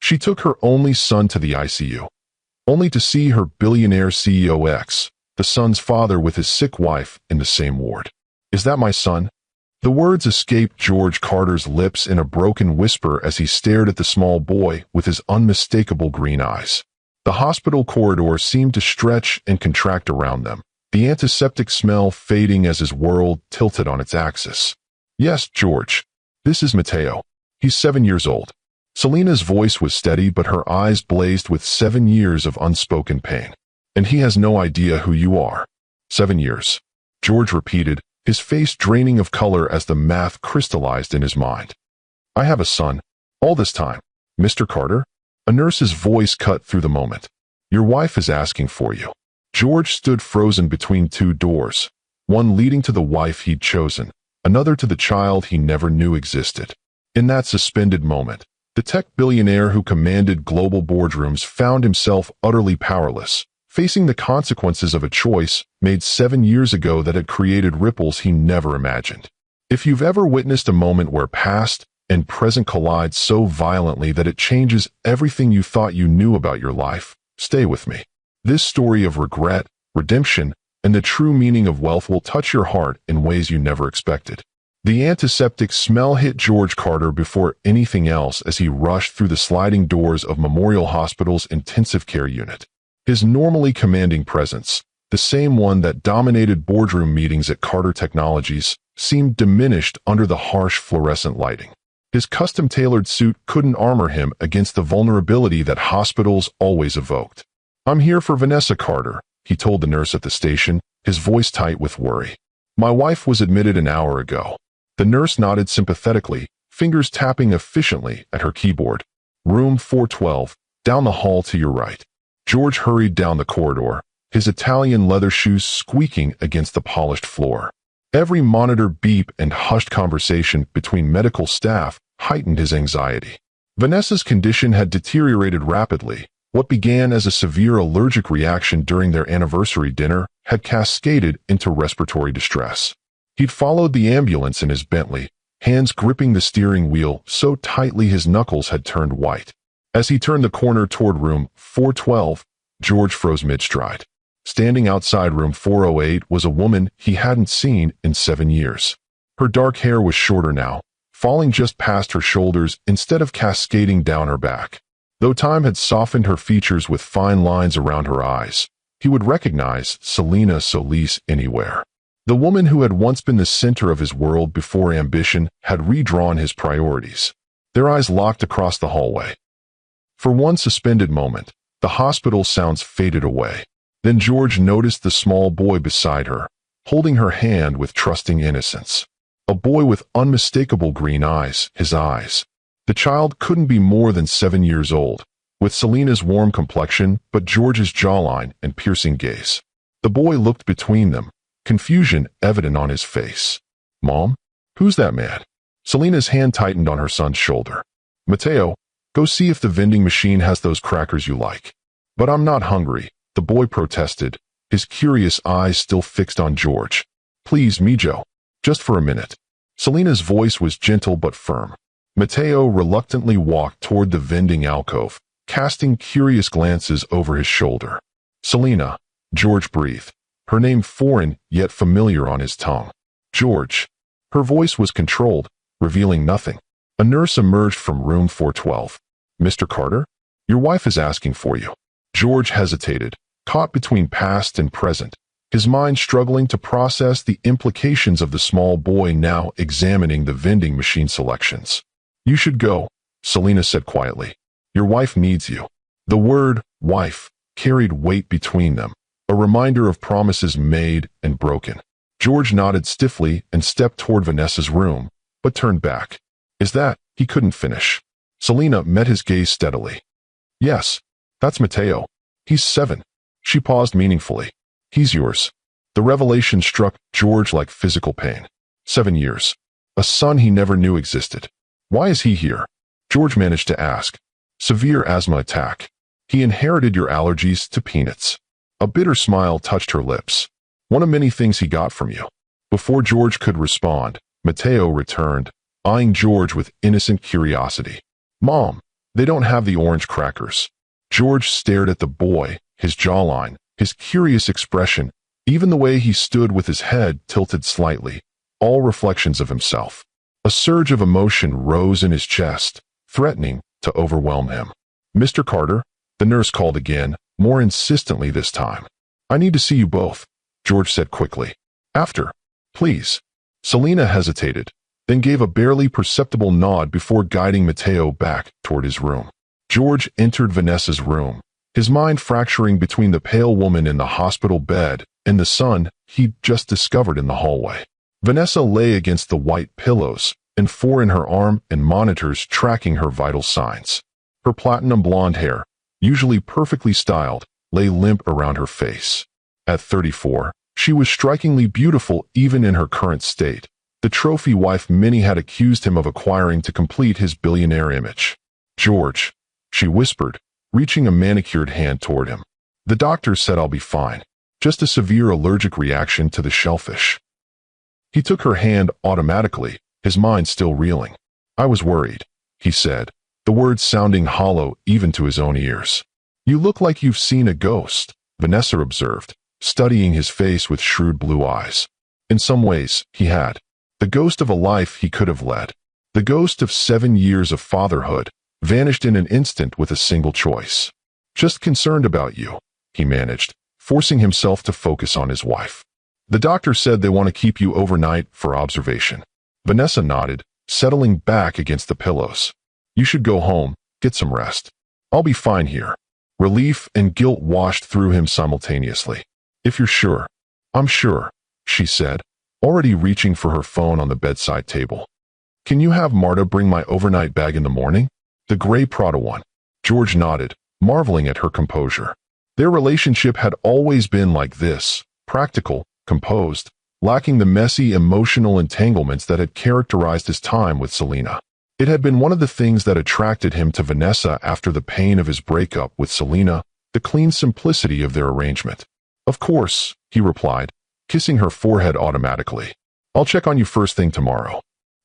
She took her only son to the ICU, only to see her billionaire CEO ex, the son's father, with his sick wife in the same ward. "Is that my son?" The words escaped George Carter's lips in a broken whisper as he stared at the small boy with his unmistakable green eyes. The hospital corridor seemed to stretch and contract around them, the antiseptic smell fading as his world tilted on its axis. "Yes, George. This is Mateo. He's 7 years old." Selena's voice was steady, but her eyes blazed with 7 years of unspoken pain. "And he has no idea who you are." 7 years. George repeated, his face draining of color as the math crystallized in his mind. "I have a son. All this time. Mr. Carter?" A nurse's voice cut through the moment. "Your wife is asking for you." George stood frozen between two doors, one leading to the wife he'd chosen, another to the child he never knew existed. In that suspended moment, the tech billionaire who commanded global boardrooms found himself utterly powerless, facing the consequences of a choice made 7 years ago that had created ripples he never imagined. If you've ever witnessed a moment where past and present collide so violently that it changes everything you thought you knew about your life, stay with me. This story of regret, redemption, and the true meaning of wealth will touch your heart in ways you never expected. The antiseptic smell hit George Carter before anything else as he rushed through the sliding doors of Memorial Hospital's intensive care unit. His normally commanding presence, the same one that dominated boardroom meetings at Carter Technologies, seemed diminished under the harsh fluorescent lighting. His custom-tailored suit couldn't armor him against the vulnerability that hospitals always evoked. "I'm here for Vanessa Carter," he told the nurse at the station, his voice tight with worry. "My wife was admitted an hour ago." The nurse nodded sympathetically, fingers tapping efficiently at her keyboard. "Room 412, down the hall to your right." George hurried down the corridor, his Italian leather shoes squeaking against the polished floor. Every monitor beep and hushed conversation between medical staff heightened his anxiety. Vanessa's condition had deteriorated rapidly. What began as a severe allergic reaction during their anniversary dinner had cascaded into respiratory distress. He'd followed the ambulance in his Bentley, hands gripping the steering wheel so tightly his knuckles had turned white. As he turned the corner toward room 412, George froze mid-stride. Standing outside room 408 was a woman he hadn't seen in 7 years. Her dark hair was shorter now, falling just past her shoulders instead of cascading down her back. Though time had softened her features with fine lines around her eyes, he would recognize Selena Solis anywhere. The woman who had once been the center of his world before ambition had redrawn his priorities. Their eyes locked across the hallway. For one suspended moment, the hospital sounds faded away. Then George noticed the small boy beside her, holding her hand with trusting innocence. A boy with unmistakable green eyes, his eyes. The child couldn't be more than 7 years old, with Selena's warm complexion but George's jawline and piercing gaze. The boy looked between them, confusion evident on his face. "Mom? Who's that man?" Selena's hand tightened on her son's shoulder. "Mateo, go see if the vending machine has those crackers you like." "But I'm not hungry," the boy protested, his curious eyes still fixed on George. "Please, Mijo, just for a minute." Selena's voice was gentle but firm. Mateo reluctantly walked toward the vending alcove, casting curious glances over his shoulder. "Selena," George breathed, her name foreign yet familiar on his tongue. "George." Her voice was controlled, revealing nothing. A nurse emerged from room 412. "Mr. Carter? Your wife is asking for you." George hesitated, caught between past and present, his mind struggling to process the implications of the small boy now examining the vending machine selections. "You should go," Selena said quietly. "Your wife needs you." The word wife carried weight between them, a reminder of promises made and broken. George nodded stiffly and stepped toward Vanessa's room, but turned back. "Is that?" He couldn't finish. Selena met his gaze steadily. "Yes, that's Mateo. He's 7. She paused meaningfully. "He's yours." The revelation struck George like physical pain. 7 years. A son he never knew existed. "Why is he here?" George managed to ask. "Severe asthma attack. He inherited your allergies to peanuts." A bitter smile touched her lips. "One of many things he got from you." Before George could respond, Mateo returned, eyeing George with innocent curiosity. "Mom, They don't have the orange crackers. George stared at the boy, his jawline, his curious expression, even the way he stood with his head tilted slightly, all reflections of himself. A surge of emotion rose in his chest, threatening to overwhelm him. "Mr. Carter," the nurse called again, more insistently this time. "I need to see you both," George said quickly. "After, please." Selena hesitated, then gave a barely perceptible nod before guiding Mateo back toward his room. George entered Vanessa's room, his mind fracturing between the pale woman in the hospital bed and the son he'd just discovered in the hallway. Vanessa lay against the white pillows, and 4 in her arm and monitors tracking her vital signs. Her platinum blonde hair, usually perfectly styled, lay limp around her face. At 34, she was strikingly beautiful even in her current state, the trophy wife many had accused him of acquiring to complete his billionaire image. "George," she whispered, reaching a manicured hand toward him. "The doctor said I'll be fine. Just a severe allergic reaction to the shellfish." He took her hand automatically, his mind still reeling. "I was worried," he said, the words sounding hollow even to his own ears. "You look like you've seen a ghost," Vanessa observed, studying his face with shrewd blue eyes. In some ways, he had. The ghost of a life he could have led. The ghost of 7 years of fatherhood, vanished in an instant with a single choice. "Just concerned about you," he managed, forcing himself to focus on his wife. "The doctor said they want to keep you overnight for observation." Vanessa nodded, settling back against the pillows. "You should go home, get some rest. I'll be fine here." Relief and guilt washed through him simultaneously. "If you're sure." "I'm sure," she said, already reaching for her phone on the bedside table. "Can you have Marta bring my overnight bag in the morning?" "The gray Prada one." George nodded, marveling at her composure. Their relationship had always been like this, practical, composed, lacking the messy emotional entanglements that had characterized his time with Selena. It had been one of the things that attracted him to Vanessa after the pain of his breakup with Selena, the clean simplicity of their arrangement. "Of course," he replied, kissing her forehead automatically. "I'll check on you first thing tomorrow."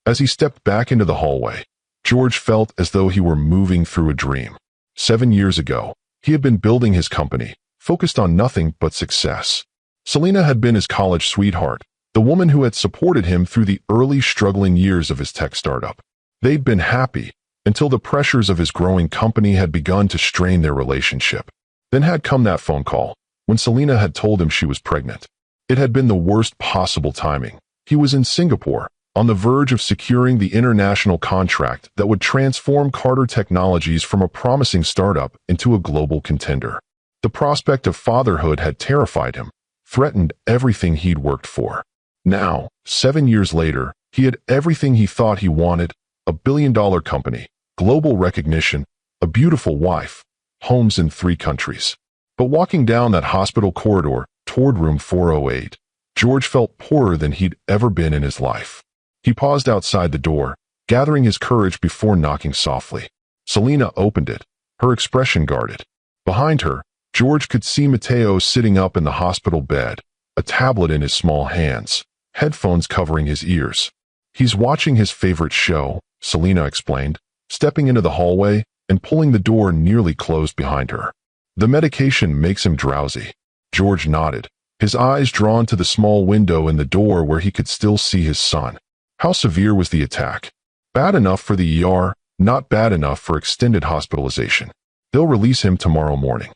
As he stepped back into the hallway, George felt as though he were moving through a dream. 7 years ago, he had been building his company, focused on nothing but success. Selena had been his college sweetheart, the woman who had supported him through the early struggling years of his tech startup. They'd been happy until the pressures of his growing company had begun to strain their relationship. Then had come that phone call, when Selena had told him she was pregnant. It had been the worst possible timing. He was in Singapore, on the verge of securing the international contract that would transform Carter Technologies from a promising startup into a global contender. The prospect of fatherhood had terrified him, threatened everything he'd worked for. Now, 7 years later, he had everything he thought he wanted: a billion-dollar company, global recognition, a beautiful wife, homes in 3 countries. But walking down that hospital corridor toward room 408, George felt poorer than he'd ever been in his life. He paused outside the door, gathering his courage before knocking softly. Selena opened it, her expression guarded. Behind her, George could see Mateo sitting up in the hospital bed, a tablet in his small hands, headphones covering his ears. "He's watching his favorite show," Selena explained, stepping into the hallway and pulling the door nearly closed behind her. "The medication makes him drowsy." George nodded, his eyes drawn to the small window in the door where he could still see his son. How severe was the attack? Bad enough for the ER, not bad enough for extended hospitalization. "They'll release him tomorrow morning."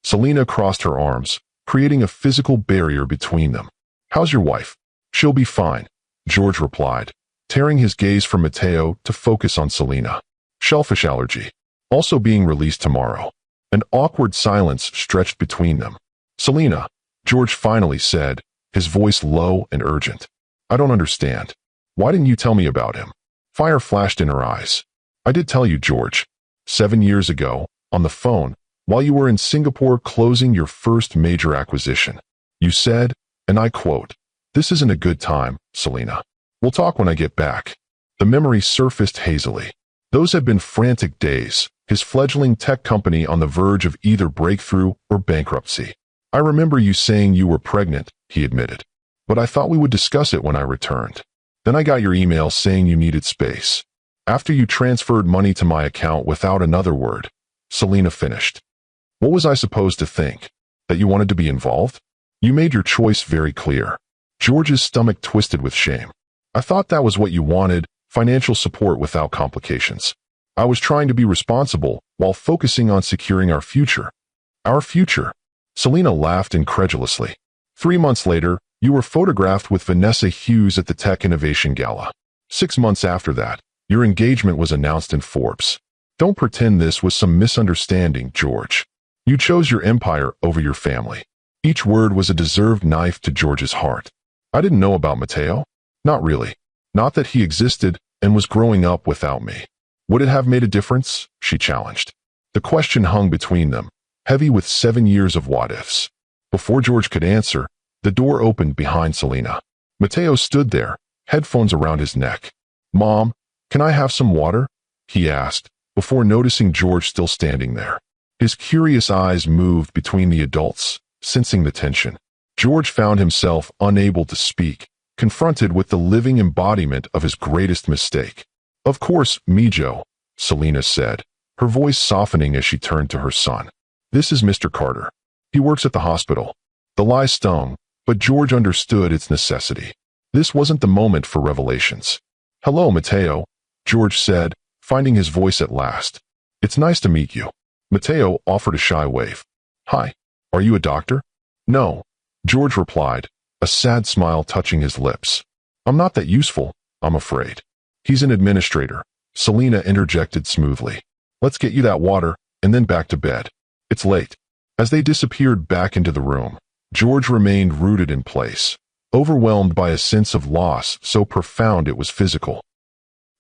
Selena crossed her arms, creating a physical barrier between them. "How's your wife?" "She'll be fine," George replied, tearing his gaze from Mateo to focus on Selena. "Shellfish allergy. Also being released tomorrow." An awkward silence stretched between them. "Selena," George finally said, his voice low and urgent. "I don't understand. Why didn't you tell me about him?" Fire flashed in her eyes. "I did tell you, George. 7 years ago, on the phone, while you were in Singapore closing your first major acquisition. You said, and I quote, 'This isn't a good time, Selena. We'll talk when I get back.'" The memory surfaced hazily. Those had been frantic days, his fledgling tech company on the verge of either breakthrough or bankruptcy. "I remember you saying you were pregnant," he admitted. "But I thought we would discuss it when I returned. Then I got your email saying you needed space. After you transferred money to my account without another word, Selena finished. What was I supposed to think? That you wanted to be involved? You made your choice very clear. George's stomach twisted with shame. I thought that was what you wanted, financial support without complications. I was trying to be responsible while focusing on securing our future. Our future? Selena laughed incredulously. 3 months later, you were photographed with Vanessa Hughes at the Tech Innovation Gala. 6 months after that, your engagement was announced in Forbes. Don't pretend this was some misunderstanding, George. You chose your empire over your family. Each word was a deserved knife to George's heart. I didn't know about Mateo. Not really. Not that he existed and was growing up without me. Would it have made a difference? She challenged. The question hung between them, heavy with 7 years of what-ifs. Before George could answer, the door opened behind Selena. Mateo stood there, headphones around his neck. Mom, can I have some water? He asked, before noticing George still standing there. His curious eyes moved between the adults, sensing the tension. George found himself unable to speak, confronted with the living embodiment of his greatest mistake. Of course, Mijo, Selena said, her voice softening as she turned to her son. This is Mr. Carter. He works at the hospital. The lie stung, but George understood its necessity. This wasn't the moment for revelations. Hello, Mateo, George said, finding his voice at last. It's nice to meet you. Mateo offered a shy wave. Hi. Are you a doctor? No, George replied, a sad smile touching his lips. I'm not that useful, I'm afraid. He's an administrator, Selena interjected smoothly. Let's get you that water, and then back to bed. It's late. As they disappeared back into the room, George remained rooted in place, overwhelmed by a sense of loss so profound it was physical.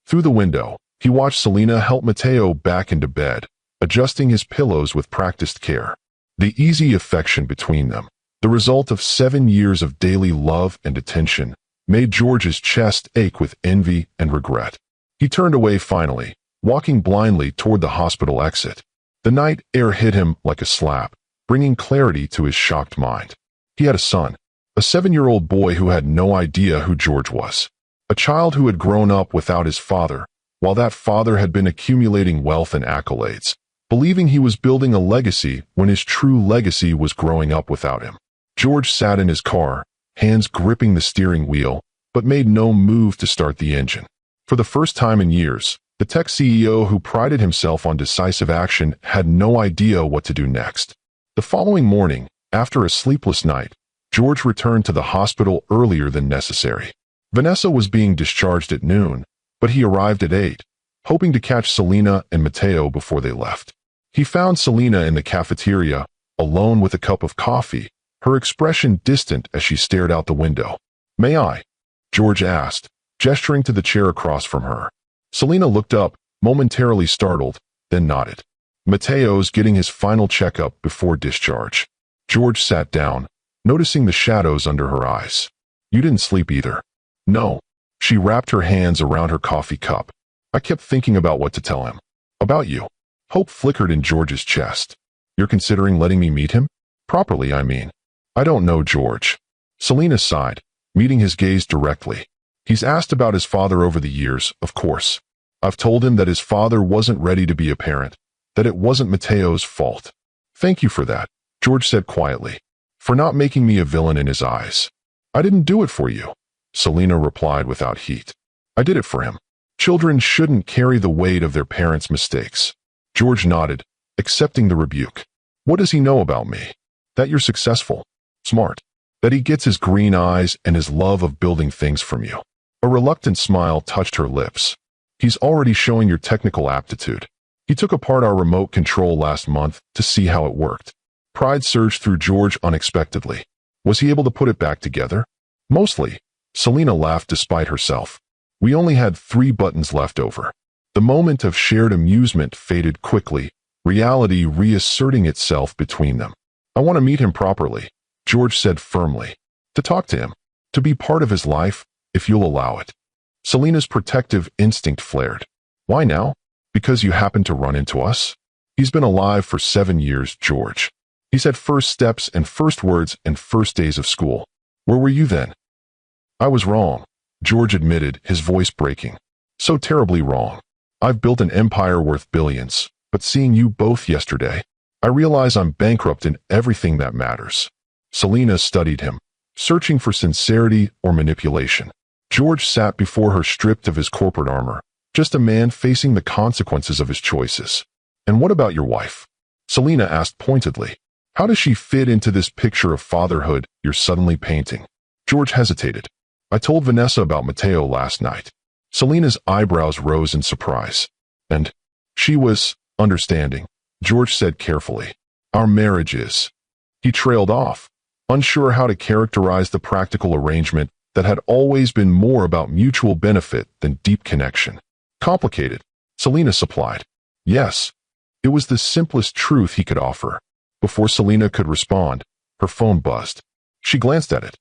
Through the window, he watched Selena help Mateo back into bed, adjusting his pillows with practiced care. The easy affection between them, the result of 7 years of daily love and attention, made George's chest ache with envy and regret. He turned away finally, walking blindly toward the hospital exit. The night air hit him like a slap, bringing clarity to his shocked mind. He had a son, a 7-year-old boy who had no idea who George was. A child who had grown up without his father, while that father had been accumulating wealth and accolades, believing he was building a legacy when his true legacy was growing up without him. George sat in his car, hands gripping the steering wheel, but made no move to start the engine. For the first time in years, the tech CEO who prided himself on decisive action had no idea what to do next. The following morning, after a sleepless night, George returned to the hospital earlier than necessary. Vanessa was being discharged at noon, but he arrived at 8, hoping to catch Selena and Mateo before they left. He found Selena in the cafeteria, alone with a cup of coffee, her expression distant as she stared out the window. May I? George asked, gesturing to the chair across from her. Selena looked up, momentarily startled, then nodded. Mateo's getting his final checkup before discharge. George sat down, noticing the shadows under her eyes. You didn't sleep either. No. She wrapped her hands around her coffee cup. I kept thinking about what to tell him. About you. Hope flickered in George's chest. You're considering letting me meet him? Properly, I mean. I don't know George. Selena sighed, meeting his gaze directly. He's asked about his father over the years, of course. I've told him that his father wasn't ready to be a parent, that it wasn't Mateo's fault. Thank you for that, George said quietly. For not making me a villain in his eyes. I didn't do it for you, Selena replied without heat. I did it for him. Children shouldn't carry the weight of their parents' mistakes. George nodded, accepting the rebuke. What does he know about me? That you're successful, smart, that he gets his green eyes and his love of building things from you. A reluctant smile touched her lips. He's already showing your technical aptitude. He took apart our remote control last month to see how it worked. Pride surged through George unexpectedly. Was he able to put it back together? Mostly. Selena laughed despite herself. We only had 3 buttons left over. The moment of shared amusement faded quickly, reality reasserting itself between them. I want to meet him properly, George said firmly. To talk to him. To be part of his life, if you'll allow it. Selena's protective instinct flared. Why now? Because you happened to run into us? He's been alive for 7 years, George. He's had first steps and first words and first days of school. Where were you then? I was wrong, George admitted, his voice breaking. So terribly wrong. I've built an empire worth billions, but seeing you both yesterday, I realize I'm bankrupt in everything that matters. Selena studied him, searching for sincerity or manipulation. George sat before her stripped of his corporate armor, just a man facing the consequences of his choices. And what about your wife? Selena asked pointedly. How does she fit into this picture of fatherhood you're suddenly painting? George hesitated. I told Vanessa about Mateo last night. Selena's eyebrows rose in surprise. And she was understanding, George said carefully. Our marriage is. He trailed off, unsure how to characterize the practical arrangement that had always been more about mutual benefit than deep connection. Complicated, Selena supplied. Yes. It was the simplest truth he could offer. Before Selena could respond, her phone buzzed. She glanced at it.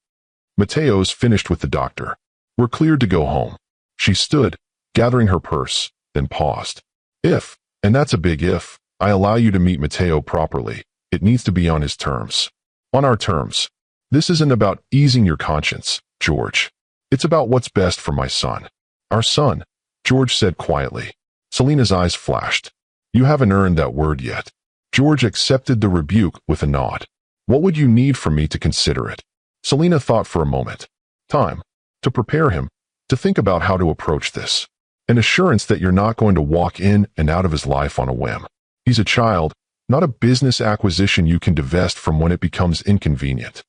Mateo's finished with the doctor. We're cleared to go home. She stood, gathering her purse, then paused. If, and that's a big if, I allow you to meet Mateo properly, it needs to be on his terms. On our terms. This isn't about easing your conscience, George. It's about what's best for my son. Our son, George said quietly. Selena's eyes flashed. You haven't earned that word yet. George accepted the rebuke with a nod. What would you need from me to consider it? Selena thought for a moment. Time. To prepare him. To think about how to approach this. An assurance that you're not going to walk in and out of his life on a whim. He's a child, not a business acquisition you can divest from when it becomes inconvenient.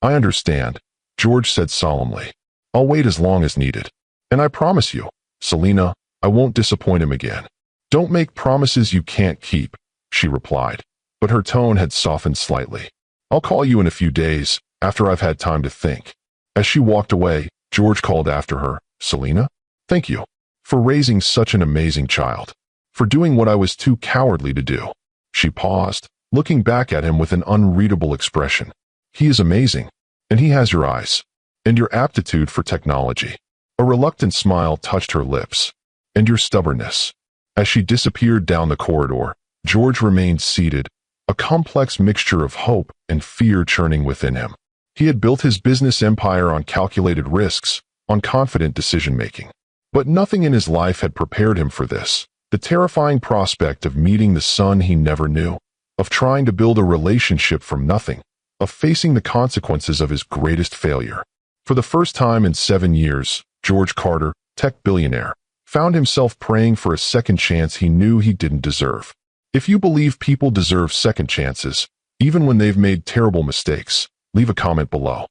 I understand, George said solemnly. I'll wait as long as needed. And I promise you, Selena, I won't disappoint him again. Don't make promises you can't keep, she replied, but her tone had softened slightly. I'll call you in a few days, after I've had time to think. As she walked away, George called after her, Selena? Thank you. For raising such an amazing child. For doing what I was too cowardly to do. She paused, looking back at him with an unreadable expression. He is amazing. And he has your eyes. And your aptitude for technology. A reluctant smile touched her lips. And your stubbornness. As she disappeared down the corridor, George remained seated, a complex mixture of hope and fear churning within him. He had built his business empire on calculated risks, on confident decision-making. But nothing in his life had prepared him for this, the terrifying prospect of meeting the son he never knew, of trying to build a relationship from nothing, of facing the consequences of his greatest failure. For the first time in 7 years, George Carter, tech billionaire, found himself praying for a second chance he knew he didn't deserve. If you believe people deserve second chances, even when they've made terrible mistakes, leave a comment below.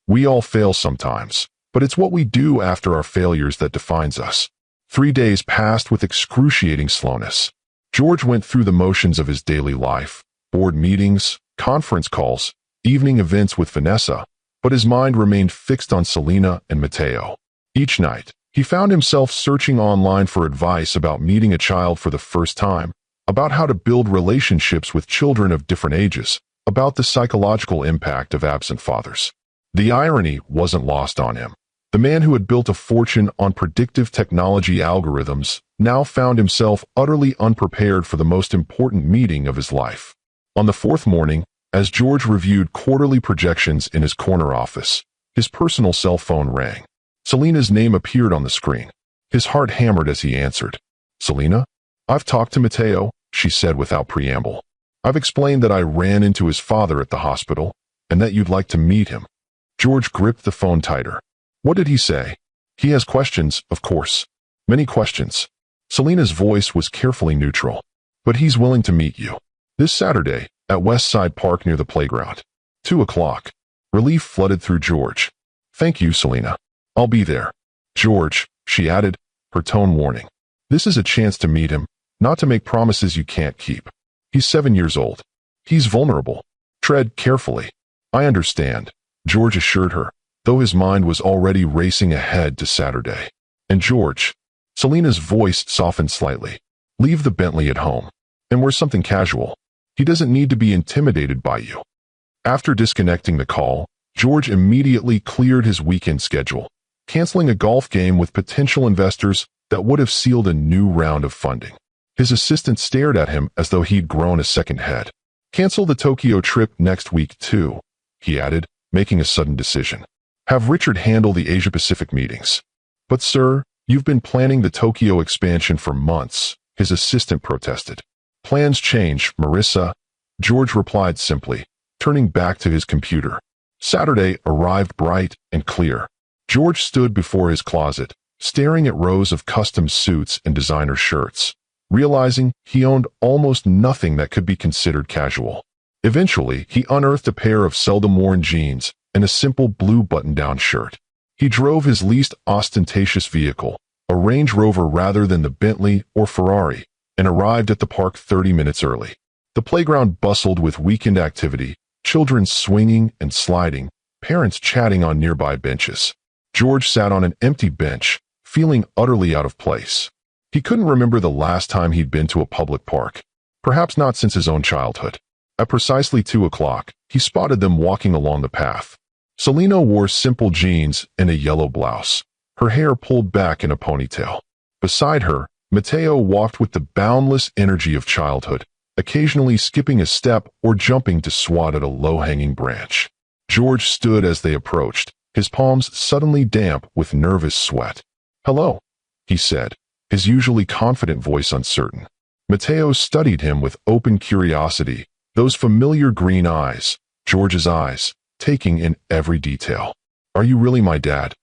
We all fail sometimes, but it's what we do after our failures that defines us. 3 days passed with excruciating slowness. George went through the motions of his daily life, board meetings, conference calls, evening events with Vanessa, but his mind remained fixed on Selena and Mateo. Each night, he found himself searching online for advice about meeting a child for the first time, about how to build relationships with children of different ages, about the psychological impact of absent fathers. The irony wasn't lost on him. The man who had built a fortune on predictive technology algorithms now found himself utterly unprepared for the most important meeting of his life. On the fourth morning, as George reviewed quarterly projections in his corner office, his personal cell phone rang. Selena's name appeared on the screen. His heart hammered as he answered. Selena? I've talked to Mateo, she said without preamble. I've explained that I ran into his father at the hospital, and that you'd like to meet him. George gripped the phone tighter. What did he say? He has questions, of course. Many questions. Selena's voice was carefully neutral. But he's willing to meet you. This Saturday, at West Side Park near the playground. 2 o'clock. Relief flooded through George. Thank you, Selena. I'll be there. George, she added, her tone warning. This is a chance to meet him, not to make promises you can't keep. He's 7 years old. He's vulnerable. Tread carefully. I understand, George assured her, though his mind was already racing ahead to Saturday. And George, Selena's voice softened slightly. Leave the Bentley at home. And wear something casual. He doesn't need to be intimidated by you. After disconnecting the call, George immediately cleared his weekend schedule, canceling a golf game with potential investors that would have sealed a new round of funding. His assistant stared at him as though he'd grown a second head. Cancel the Tokyo trip next week too, he added, making a sudden decision. Have Richard handle the Asia-Pacific meetings. But sir, You've been planning the Tokyo expansion for months, his assistant protested. Plans change, Marissa, George replied simply, turning back to his computer. Saturday arrived bright and clear. George stood before his closet, staring at rows of custom suits and designer shirts, realizing he owned almost nothing that could be considered casual. Eventually, he unearthed a pair of seldom-worn jeans and a simple blue button-down shirt. He drove his least ostentatious vehicle, a Range Rover rather than the Bentley or Ferrari, and arrived at the park 30 minutes early. The playground bustled with weekend activity, children swinging and sliding, parents chatting on nearby benches. George sat on an empty bench, feeling utterly out of place. He couldn't remember the last time he'd been to a public park, perhaps not since his own childhood. At precisely 2 o'clock, he spotted them walking along the path. Selena wore simple jeans and a yellow blouse, her hair pulled back in a ponytail. Beside her, Matteo walked with the boundless energy of childhood, occasionally skipping a step or jumping to swat at a low-hanging branch. George stood as they approached, his palms suddenly damp with nervous sweat. "Hello," he said, his usually confident voice uncertain. Matteo studied him with open curiosity, those familiar green eyes, George's eyes, taking in every detail. "Are you really my dad?"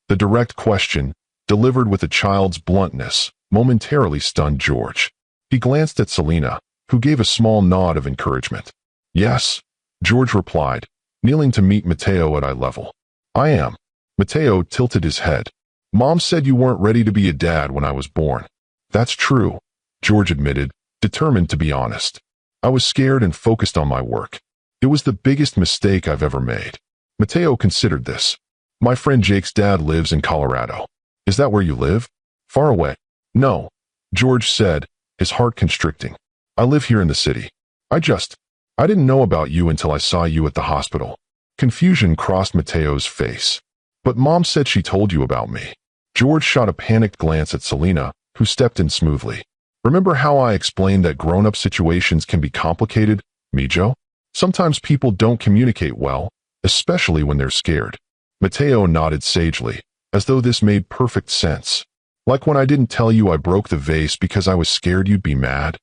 The direct question, delivered with a child's bluntness, momentarily stunned George. He glanced at Selena, who gave a small nod of encouragement. "Yes," George replied, kneeling to meet Matteo at eye level. "I am." Matteo tilted his head. "Mom said you weren't ready to be a dad when I was born." "That's true," George admitted, determined to be honest. "I was scared and focused on my work. It was the biggest mistake I've ever made." Matteo considered this. "My friend Jake's dad lives in Colorado. Is that where you live? Far away?" "No," George said, his heart constricting. "I live here in the city. I didn't know about you until I saw you at the hospital." Confusion crossed Matteo's face. "But Mom said she told you about me." George shot a panicked glance at Selena, who stepped in smoothly. "Remember how I explained that grown-up situations can be complicated, Mijo? Sometimes people don't communicate well, especially when they're scared." Matteo nodded sagely, as though this made perfect sense. "Like when I didn't tell you I broke the vase because I was scared you'd be mad?"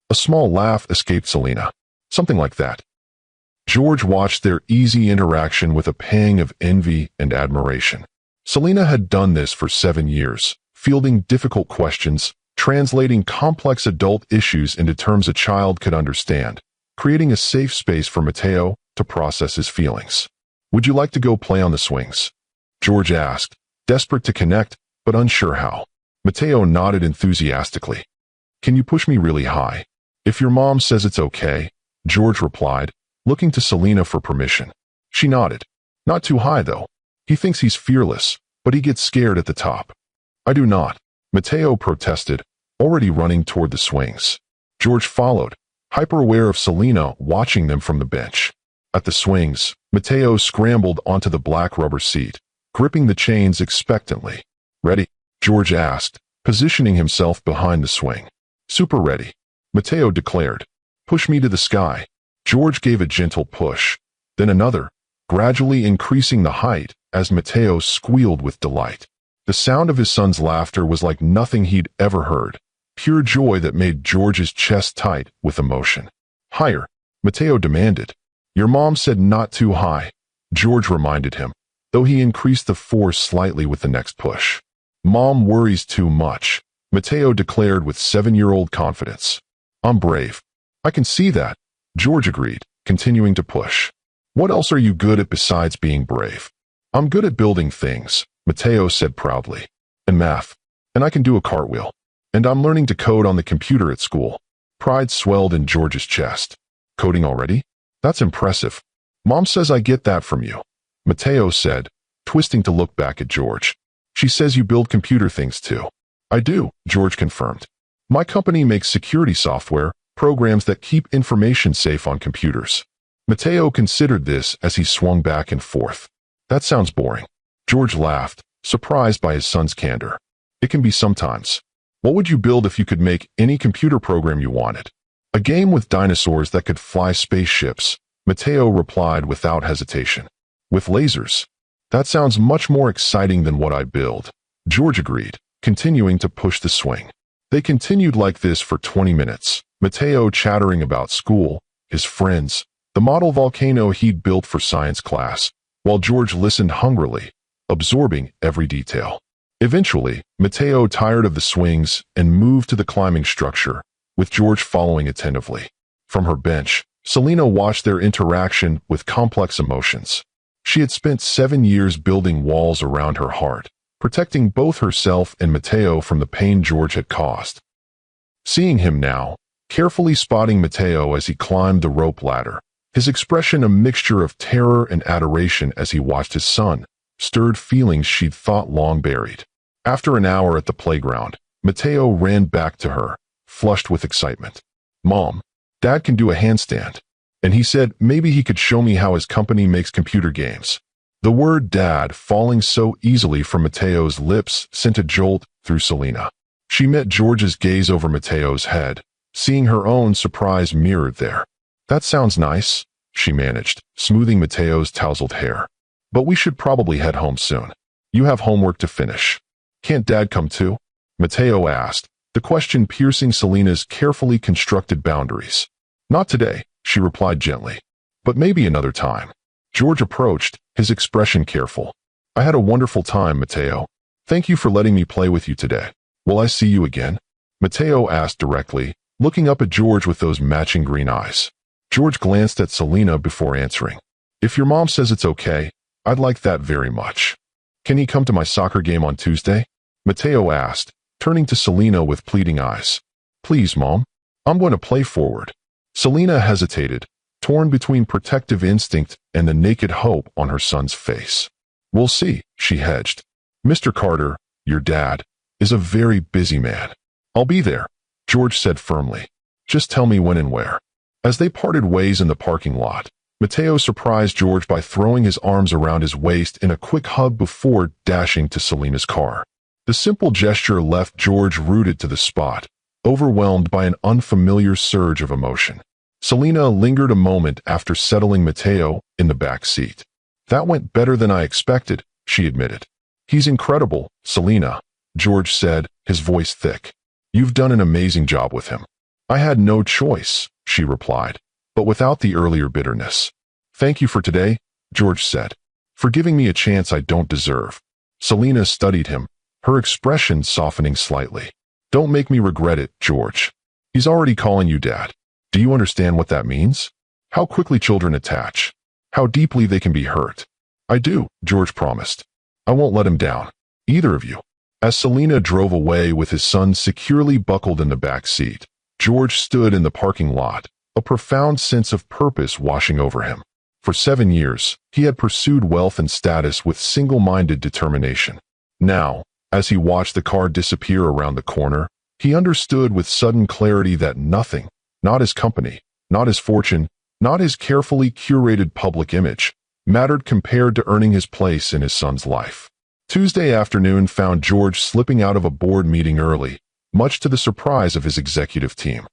A small laugh escaped Selena. "Something like that." George watched their easy interaction with a pang of envy and admiration. Selena had done this for 7 years, fielding difficult questions, translating complex adult issues into terms a child could understand, creating a safe space for Matteo to process his feelings. "Would you like to go play on the swings?" George asked, desperate to connect, but unsure how. Matteo nodded enthusiastically. "Can you push me really high?" "If your mom says it's okay," George replied, looking to Selena for permission. She nodded. "Not too high, though. He thinks he's fearless, but he gets scared at the top." "I do not," Matteo protested, already running toward the swings. George followed, hyper-aware of Selena watching them from the bench. At the swings, Matteo scrambled onto the black rubber seat, gripping the chains expectantly. "Ready?" George asked, positioning himself behind the swing. "Super ready," Matteo declared. "Push me to the sky." George gave a gentle push, then another, gradually increasing the height as Matteo squealed with delight. The sound of his son's laughter was like nothing he'd ever heard, pure joy that made George's chest tight with emotion. "Higher," Matteo demanded. "Your mom said not too high," George reminded him, though he increased the force slightly with the next push. "Mom worries too much," Matteo declared with 7-year-old confidence. "I'm brave." "I can see that," George agreed, continuing to push. "What else are you good at besides being brave?" "I'm good at building things," Matteo said proudly. "And math. And I can do a cartwheel. And I'm learning to code on the computer at school." Pride swelled in George's chest. "Coding already? That's impressive. Mom says I get that from you," Matteo said, twisting to look back at George. "She says you build computer things too." "I do," George confirmed. "My company makes security software, programs that keep information safe on computers." Matteo considered this as he swung back and forth. "That sounds boring." George laughed, surprised by his son's candor. "It can be sometimes. What would you build if you could make any computer program you wanted?" "A game with dinosaurs that could fly spaceships," Matteo replied without hesitation. "With lasers." "That sounds much more exciting than what I build," George agreed, continuing to push the swing. They continued like this for 20 minutes, Matteo chattering about school, his friends, the model volcano he'd built for science class, while George listened hungrily, absorbing every detail. Eventually, Matteo tired of the swings and moved to the climbing structure, with George following attentively. From her bench, Selena watched their interaction with complex emotions. She had spent 7 years building walls around her heart, protecting both herself and Matteo from the pain George had caused. Seeing him now, carefully spotting Matteo as he climbed the rope ladder, his expression a mixture of terror and adoration as he watched his son, stirred feelings she'd thought long buried. After an hour at the playground, Matteo ran back to her, flushed with excitement. "Mom, Dad can do a handstand." And he said maybe he could show me how his company makes computer games. The word "dad" falling so easily from Matteo's lips sent a jolt through Selena. She met George's gaze over Matteo's head, seeing her own surprise mirrored there. "That sounds nice," she managed, smoothing Matteo's tousled hair. "But we should probably head home soon. You have homework to finish." "Can't Dad come too?" Matteo asked, the question piercing Selena's carefully constructed boundaries. "Not today," she replied gently. "But maybe another time." George approached, his expression careful. "I had a wonderful time, Matteo. Thank you for letting me play with you today. Will I see you again?" Matteo asked directly, looking up at George with those matching green eyes. George glanced at Selena before answering. "If your mom says it's okay, I'd like that very much." "Can he come to my soccer game on Tuesday?" Matteo asked, turning to Selena with pleading eyes. "Please, Mom. I'm going to play forward." Selena hesitated, torn between protective instinct and the naked hope on her son's face. "We'll see," she hedged. "Mr. Carter, your dad, is a very busy man." "I'll be there," George said firmly. "Just tell me when and where." As they parted ways in the parking lot, Matteo surprised George by throwing his arms around his waist in a quick hug before dashing to Selena's car. The simple gesture left George rooted to the spot, overwhelmed by an unfamiliar surge of emotion. Selena lingered a moment after settling Matteo in the back seat. "That went better than I expected," she admitted. "He's incredible, Selena," George said, his voice thick. "You've done an amazing job with him." "I had no choice," she replied, but without the earlier bitterness. "Thank you for today," George said, "for giving me a chance I don't deserve." Selena studied him, her expression softening slightly. "Don't make me regret it, George. He's already calling you Dad. Do you understand what that means? How quickly children attach. How deeply they can be hurt." "I do," George promised. "I won't let him down. Either of you." As Selena drove away with his son securely buckled in the back seat, George stood in the parking lot, a profound sense of purpose washing over him. For 7 years, he had pursued wealth and status with single-minded determination. Now, as he watched the car disappear around the corner, he understood with sudden clarity that nothing, not his company, not his fortune, not his carefully curated public image, mattered compared to earning his place in his son's life. Tuesday afternoon found George slipping out of a board meeting early, much to the surprise of his executive team.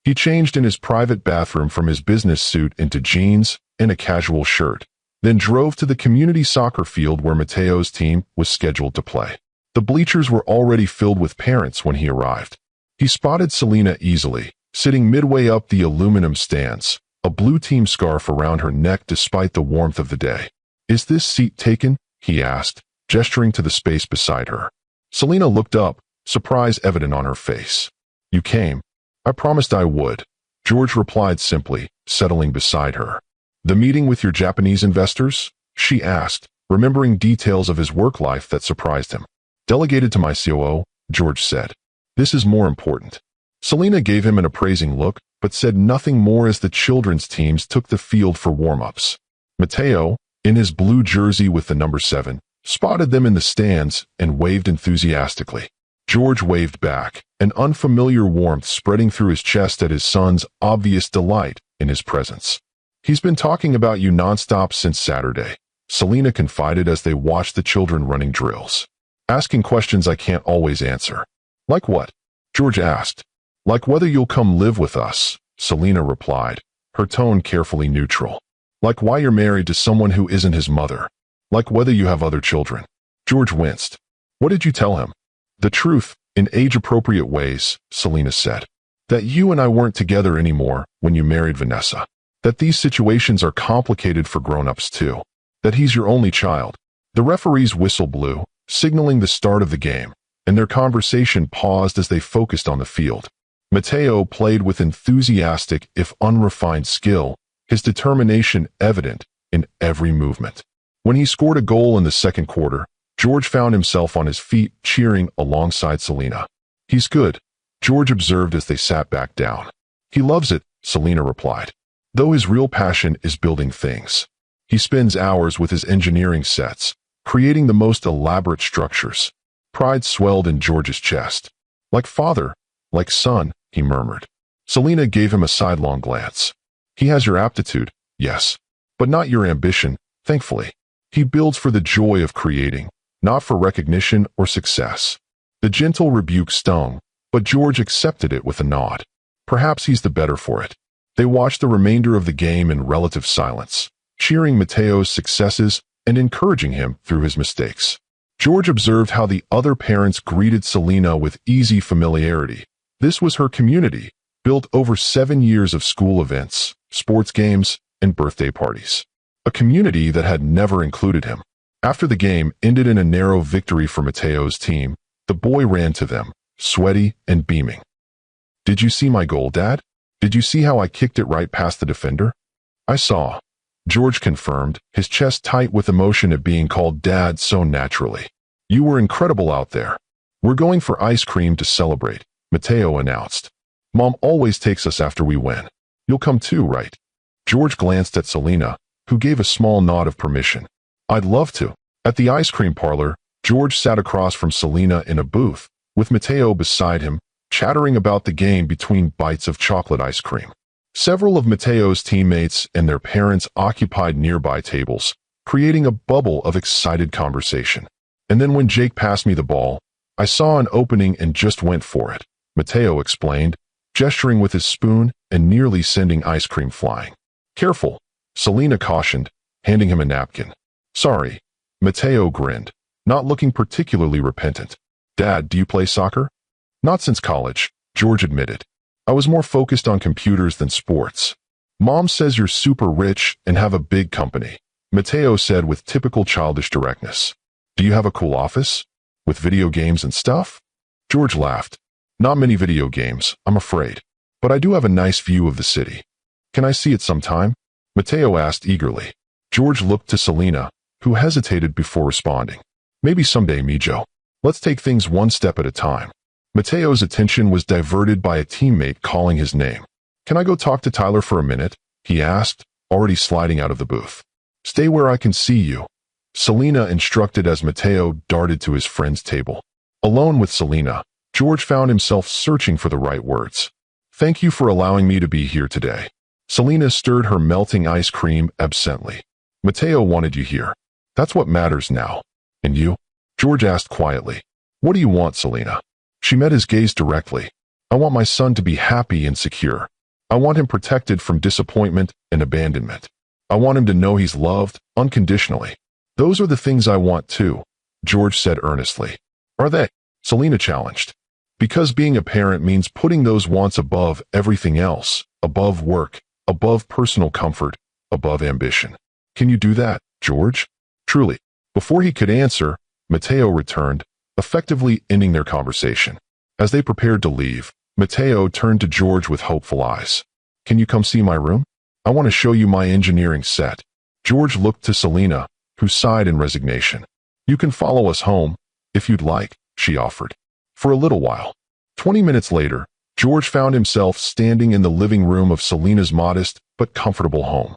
He changed in his private bathroom from his business suit into jeans and a casual shirt, then drove to the community soccer field where Matteo's team was scheduled to play. The bleachers were already filled with parents when he arrived. He spotted Selena easily, sitting midway up the aluminum stands, a blue team scarf around her neck despite the warmth of the day. "Is this seat taken?" he asked, gesturing to the space beside her. Selena looked up, surprise evident on her face. "You came. I promised I would," George replied simply, settling beside her. "The meeting with your Japanese investors?" she asked, remembering details of his work life that surprised him. "Delegated to my COO," George said. "This is more important." Selena gave him an appraising look, but said nothing more as the children's teams took the field for warm-ups. Matteo, in his blue jersey with the number 7, spotted them in the stands and waved enthusiastically. George waved back, an unfamiliar warmth spreading through his chest at his son's obvious delight in his presence. "He's been talking about you nonstop since Saturday," Selena confided as they watched the children running drills. "Asking questions I can't always answer." "Like what?" George asked. "Like whether you'll come live with us," Selena replied, her tone carefully neutral. "Like why you're married to someone who isn't his mother. Like whether you have other children." George winced. "What did you tell him?" The truth, in age-appropriate ways, Selena said. That you and I weren't together anymore when you married Vanessa. That these situations are complicated for grown-ups too. That he's your only child. The referee's whistle blew, signaling the start of the game, and their conversation paused as they focused on the field. Mateo played with enthusiastic, if unrefined skill, his determination evident in every movement. When he scored a goal in the second quarter, George found himself on his feet cheering alongside Selena. He's good, George observed as they sat back down. He loves it, Selena replied. Though his real passion is building things. He spends hours with his engineering sets, creating the most elaborate structures. Pride swelled in George's chest. Like father, like son, he murmured. Selena gave him a sidelong glance. He has your aptitude, yes, but not your ambition, thankfully. He builds for the joy of creating, not for recognition or success. The gentle rebuke stung, but George accepted it with a nod. Perhaps he's the better for it. They watched the remainder of the game in relative silence, cheering Mateo's successes and encouraging him through his mistakes. George observed how the other parents greeted Selena with easy familiarity. This was her community, built over 7 years of school events, sports games, and birthday parties. A community that had never included him. After the game ended in a narrow victory for Mateo's team, the boy ran to them, sweaty and beaming. "Did you see my goal, Dad? Did you see how I kicked it right past the defender?" "I saw," George confirmed, his chest tight with emotion at being called Dad so naturally. "You were incredible out there." "We're going for ice cream to celebrate," Mateo announced. "Mom always takes us after we win. You'll come too, right?" George glanced at Selena, who gave a small nod of permission. "I'd love to." At the ice cream parlor, George sat across from Selena in a booth, with Mateo beside him, chattering about the game between bites of chocolate ice cream. Several of Mateo's teammates and their parents occupied nearby tables, creating a bubble of excited conversation. "And then when Jake passed me the ball, I saw an opening and just went for it," Mateo explained, gesturing with his spoon and nearly sending ice cream flying. "Careful," Selena cautioned, handing him a napkin. "Sorry," Mateo grinned, not looking particularly repentant. "Dad, do you play soccer?" "Not since college," George admitted. "I was more focused on computers than sports." "Mom says you're super rich and have a big company," Mateo said with typical childish directness. "Do you have a cool office? With video games and stuff?" George laughed. "Not many video games, I'm afraid. But I do have a nice view of the city. Can I see it sometime?" Mateo asked eagerly. George looked to Selena, who hesitated before responding. "Maybe someday, Mijo. Let's take things one step at a time." Mateo's attention was diverted by a teammate calling his name. "Can I go talk to Tyler for a minute?" he asked, already sliding out of the booth. "Stay where I can see you," Selena instructed as Mateo darted to his friend's table. Alone with Selena, George found himself searching for the right words. "Thank you for allowing me to be here today." Selena stirred her melting ice cream absently. "Mateo wanted you here. That's what matters now." "And you?" George asked quietly. "What do you want, Selena?" She met his gaze directly. "I want my son to be happy and secure. I want him protected from disappointment and abandonment. I want him to know he's loved unconditionally." "Those are the things I want too," George said earnestly. "Are they?" Selena challenged. "Because being a parent means putting those wants above everything else, above work, above personal comfort, above ambition. Can you do that, George?" "Truly." Before he could answer, Mateo returned, effectively ending their conversation. As they prepared to leave, Mateo turned to George with hopeful eyes. "Can you come see my room? I want to show you my engineering set." George looked to Selena, who sighed in resignation. "You can follow us home, if you'd like," she offered. For a little while. 20 minutes later, George found himself standing in the living room of Selena's modest but comfortable home.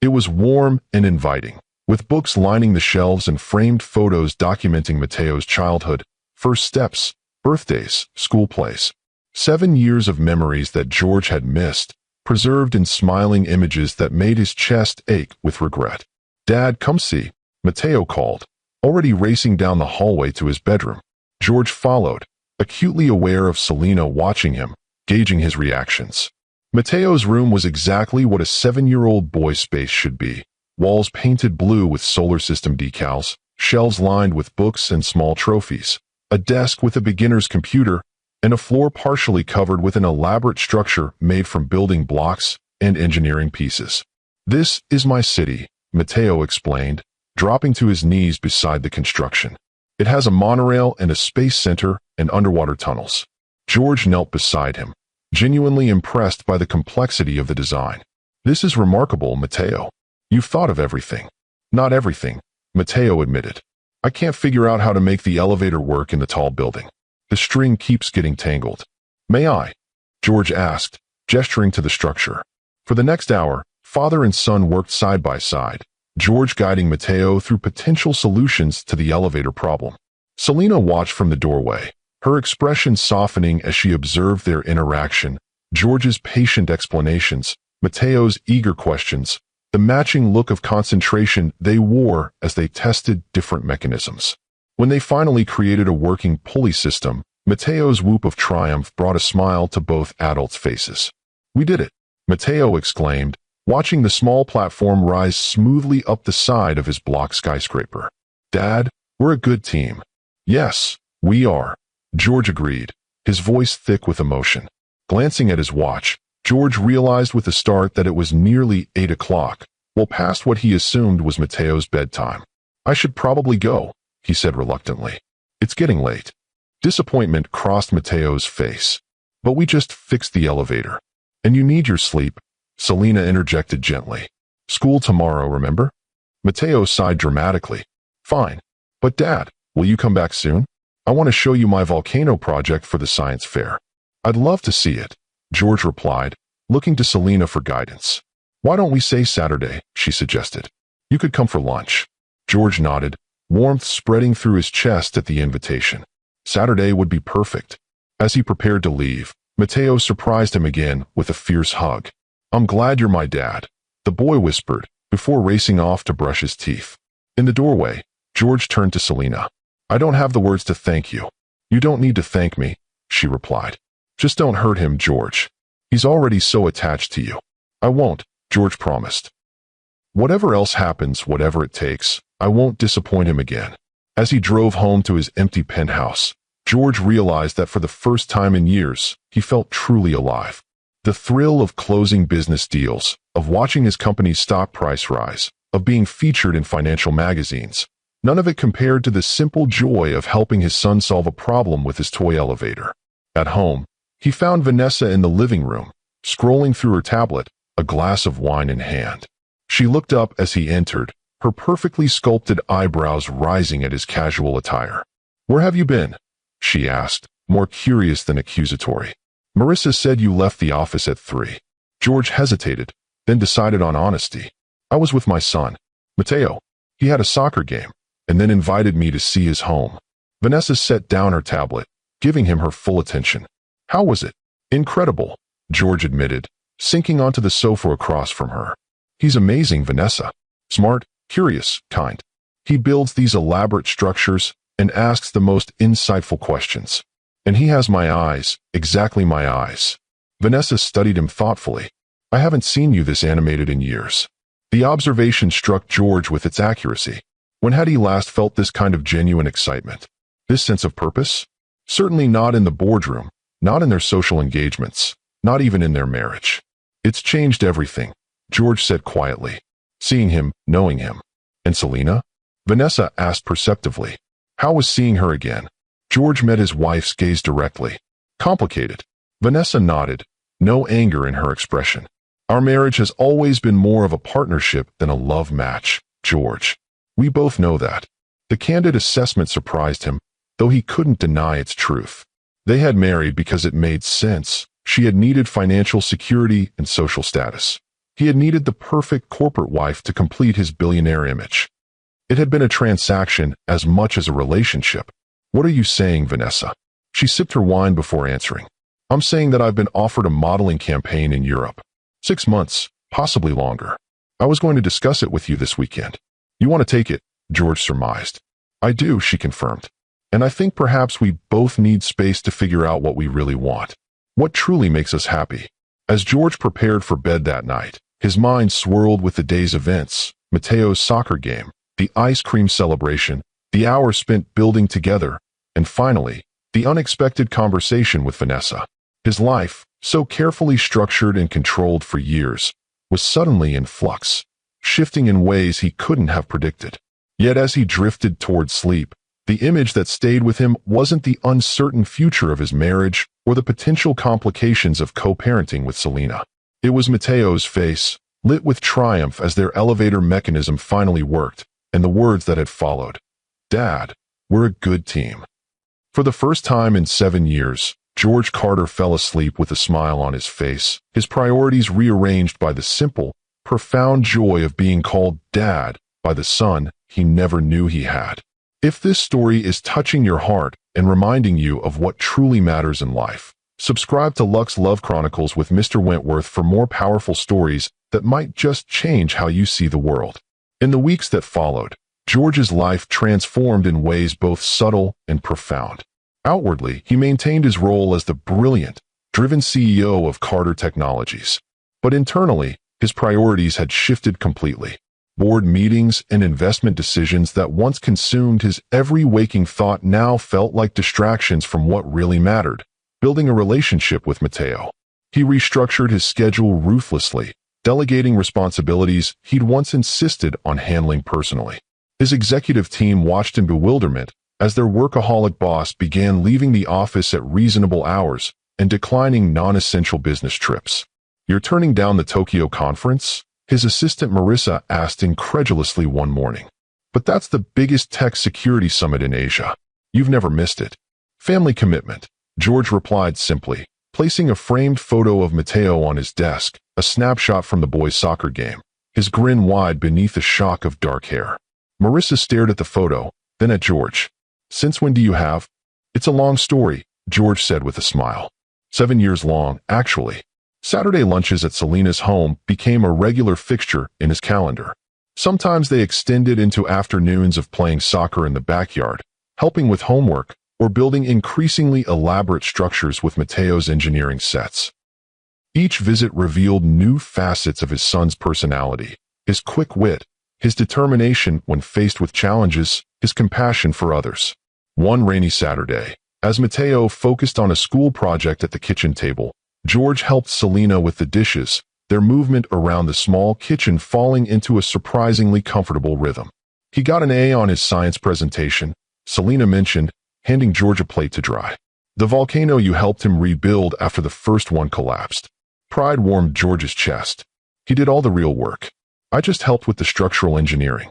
It was warm and inviting, with books lining the shelves and framed photos documenting Mateo's childhood, first steps, birthdays, school plays. 7 years of memories that George had missed, preserved in smiling images that made his chest ache with regret. "Dad, come see," Mateo called, already racing down the hallway to his bedroom. George followed, acutely aware of Selena watching him, gauging his reactions. Mateo's room was exactly what a 7-year-old boy's space should be. Walls painted blue with solar system decals, shelves lined with books and small trophies, a desk with a beginner's computer, and a floor partially covered with an elaborate structure made from building blocks and engineering pieces. "This is my city," Matteo explained, dropping to his knees beside the construction. "It has a monorail and a space center and underwater tunnels." George knelt beside him, genuinely impressed by the complexity of the design. "This is remarkable, Matteo. You've thought of everything." "Not everything," Matteo admitted. "I can't figure out how to make the elevator work in the tall building. The string keeps getting tangled." "May I?" George asked, gesturing to the structure. For the next hour, father and son worked side by side, George guiding Matteo through potential solutions to the elevator problem. Selena watched from the doorway, her expression softening as she observed their interaction, George's patient explanations, Matteo's eager questions, the matching look of concentration they wore as they tested different mechanisms. When they finally created a working pulley system, Matteo's whoop of triumph brought a smile to both adults' faces. "We did it," Matteo exclaimed, watching the small platform rise smoothly up the side of his block skyscraper. "Dad, we're a good team." "Yes, we are," George agreed, his voice thick with emotion. Glancing at his watch, George realized with a start that it was nearly 8 o'clock, well past what he assumed was Matteo's bedtime. "I should probably go," he said reluctantly. "It's getting late." Disappointment crossed Matteo's face. "But we just fixed the elevator. And you need your sleep," Selena interjected gently. "School tomorrow, remember?" Matteo sighed dramatically. "Fine. But Dad, will you come back soon? I want to show you my volcano project for the science fair." "I'd love to see it," George replied, looking to Selena for guidance. "Why don't we say Saturday?" she suggested. "You could come for lunch." George nodded, warmth spreading through his chest at the invitation. Saturday would be perfect. As he prepared to leave, Matteo surprised him again with a fierce hug. "I'm glad you're my dad," the boy whispered, before racing off to brush his teeth. In the doorway, George turned to Selena. "I don't have the words to thank you." "You don't need to thank me," she replied. "Just don't hurt him, George. He's already so attached to you." "I won't," George promised. "Whatever else happens, whatever it takes, I won't disappoint him again." As he drove home to his empty penthouse, George realized that for the first time in years, he felt truly alive. The thrill of closing business deals, of watching his company's stock price rise, of being featured in financial magazines, none of it compared to the simple joy of helping his son solve a problem with his toy elevator. At home, he found Vanessa in the living room, scrolling through her tablet, a glass of wine in hand. She looked up as he entered, her perfectly sculpted eyebrows rising at his casual attire. "Where have you been?" she asked, more curious than accusatory. "Marissa said you left the office at 3. George hesitated, then decided on honesty. "I was with my son, Matteo. He had a soccer game, and then invited me to see his home." Vanessa set down her tablet, giving him her full attention. "How was it?" "Incredible," George admitted, sinking onto the sofa across from her. "He's amazing, Vanessa. Smart, curious, kind. He builds these elaborate structures and asks the most insightful questions. And he has my eyes, exactly my eyes." Vanessa studied him thoughtfully. "I haven't seen you this animated in years." The observation struck George with its accuracy. When had he last felt this kind of genuine excitement? This sense of purpose? Certainly not in the boardroom, not in their social engagements, not even in their marriage. "It's changed everything," George said quietly. "Seeing him, knowing him." "And Selena?" Vanessa asked perceptively. How was seeing her again? George met his wife's gaze directly. "Complicated." Vanessa nodded, no anger in her expression. "Our marriage has always been more of a partnership than a love match, George. We both know that." The candid assessment surprised him, though he couldn't deny its truth. They had married because it made sense. She had needed financial security and social status. He had needed the perfect corporate wife to complete his billionaire image. It had been a transaction as much as a relationship. "What are you saying, Vanessa?" She sipped her wine before answering. "I'm saying that I've been offered a modeling campaign in Europe. 6 months, possibly longer. I was going to discuss it with you this weekend." "You want to take it?" George surmised. "I do," she confirmed. "And I think perhaps we both need space to figure out what we really want. What truly makes us happy." As George prepared for bed that night, his mind swirled with the day's events, Matteo's soccer game, the ice cream celebration, the hours spent building together, And finally, the unexpected conversation with Vanessa. His life, so carefully structured and controlled for years, was suddenly in flux, shifting in ways he couldn't have predicted. Yet as he drifted toward sleep, the image that stayed with him wasn't the uncertain future of his marriage or the potential complications of co-parenting with Selena. It was Matteo's face, lit with triumph as their elevator mechanism finally worked, and the words that had followed. "Dad, we're a good team." For the first time in 7 years, George Carter fell asleep with a smile on his face, his priorities rearranged by the simple, profound joy of being called Dad by the son he never knew he had. If this story is touching your heart and reminding you of what truly matters in life, subscribe to Lux Love Chronicles with Mr. Wentworth for more powerful stories that might just change how you see the world. In the weeks that followed, George's life transformed in ways both subtle and profound. Outwardly, he maintained his role as the brilliant, driven CEO of Carter Technologies. But internally, his priorities had shifted completely. Board meetings and investment decisions that once consumed his every waking thought now felt like distractions from what really mattered: building a relationship with Matteo. He restructured his schedule ruthlessly, delegating responsibilities he'd once insisted on handling personally. His executive team watched in bewilderment as their workaholic boss began leaving the office at reasonable hours and declining non-essential business trips. "You're turning down the Tokyo conference?" his assistant Marissa asked incredulously one morning. "But that's the biggest tech security summit in Asia. You've never missed it." "Family commitment," George replied simply, placing a framed photo of Matteo on his desk, a snapshot from the boys' soccer game, his grin wide beneath a shock of dark hair. Marissa stared at the photo, then at George. "Since when do you have?" "It's a long story," George said with a smile. 7 years long, actually. Saturday lunches at Selena's home became a regular fixture in his calendar. Sometimes they extended into afternoons of playing soccer in the backyard, helping with homework, or building increasingly elaborate structures with Matteo's engineering sets. Each visit revealed new facets of his son's personality: his quick wit, his determination when faced with challenges, his compassion for others. One rainy Saturday, as Matteo focused on a school project at the kitchen table, George helped Selena with the dishes, their movement around the small kitchen falling into a surprisingly comfortable rhythm. He got an A on his science presentation, Selena mentioned, handing George a plate to dry. "The volcano you helped him rebuild after the first one collapsed." Pride warmed George's chest. "He did all the real work. I just helped with the structural engineering."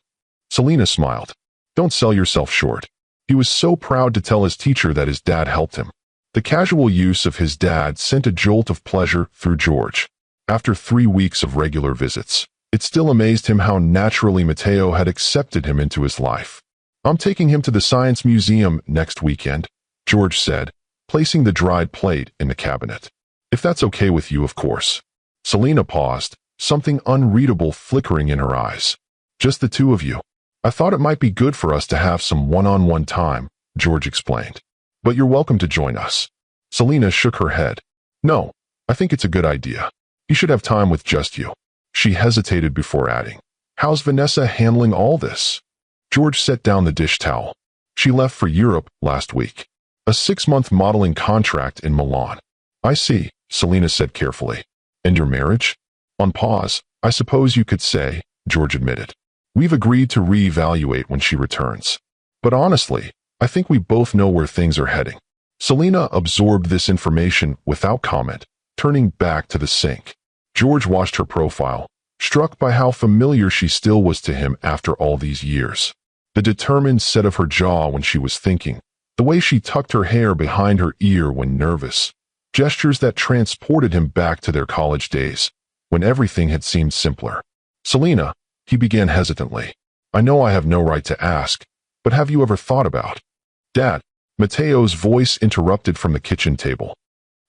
Selena smiled. "Don't sell yourself short." He was so proud to tell his teacher that his dad helped him. The casual use of his dad sent a jolt of pleasure through George. After 3 weeks of regular visits, it still amazed him how naturally Matteo had accepted him into his life. "I'm taking him to the Science Museum next weekend," George said, placing the dried plate in the cabinet. "If that's okay with you, of course." Selena paused, something unreadable flickering in her eyes. "Just the two of you. I thought it might be good for us to have some one-on-one time," George explained. "But you're welcome to join us." Selena shook her head. "No, I think it's a good idea. You should have time with just you." She hesitated before adding, "How's Vanessa handling all this?" George set down the dish towel. "She left for Europe last week. A 6-month modeling contract in Milan." "I see," Selena said carefully. "And your marriage?" "On pause, I suppose you could say," George admitted. "We've agreed to reevaluate when she returns. But honestly, I think we both know where things are heading." Selena absorbed this information without comment, turning back to the sink. George watched her profile, struck by how familiar she still was to him after all these years. The determined set of her jaw when she was thinking, the way she tucked her hair behind her ear when nervous, gestures that transported him back to their college days, when everything had seemed simpler. "Selena," he began hesitantly, "I know I have no right to ask, but have you ever thought about—" "Dad," Matteo's voice interrupted from the kitchen table.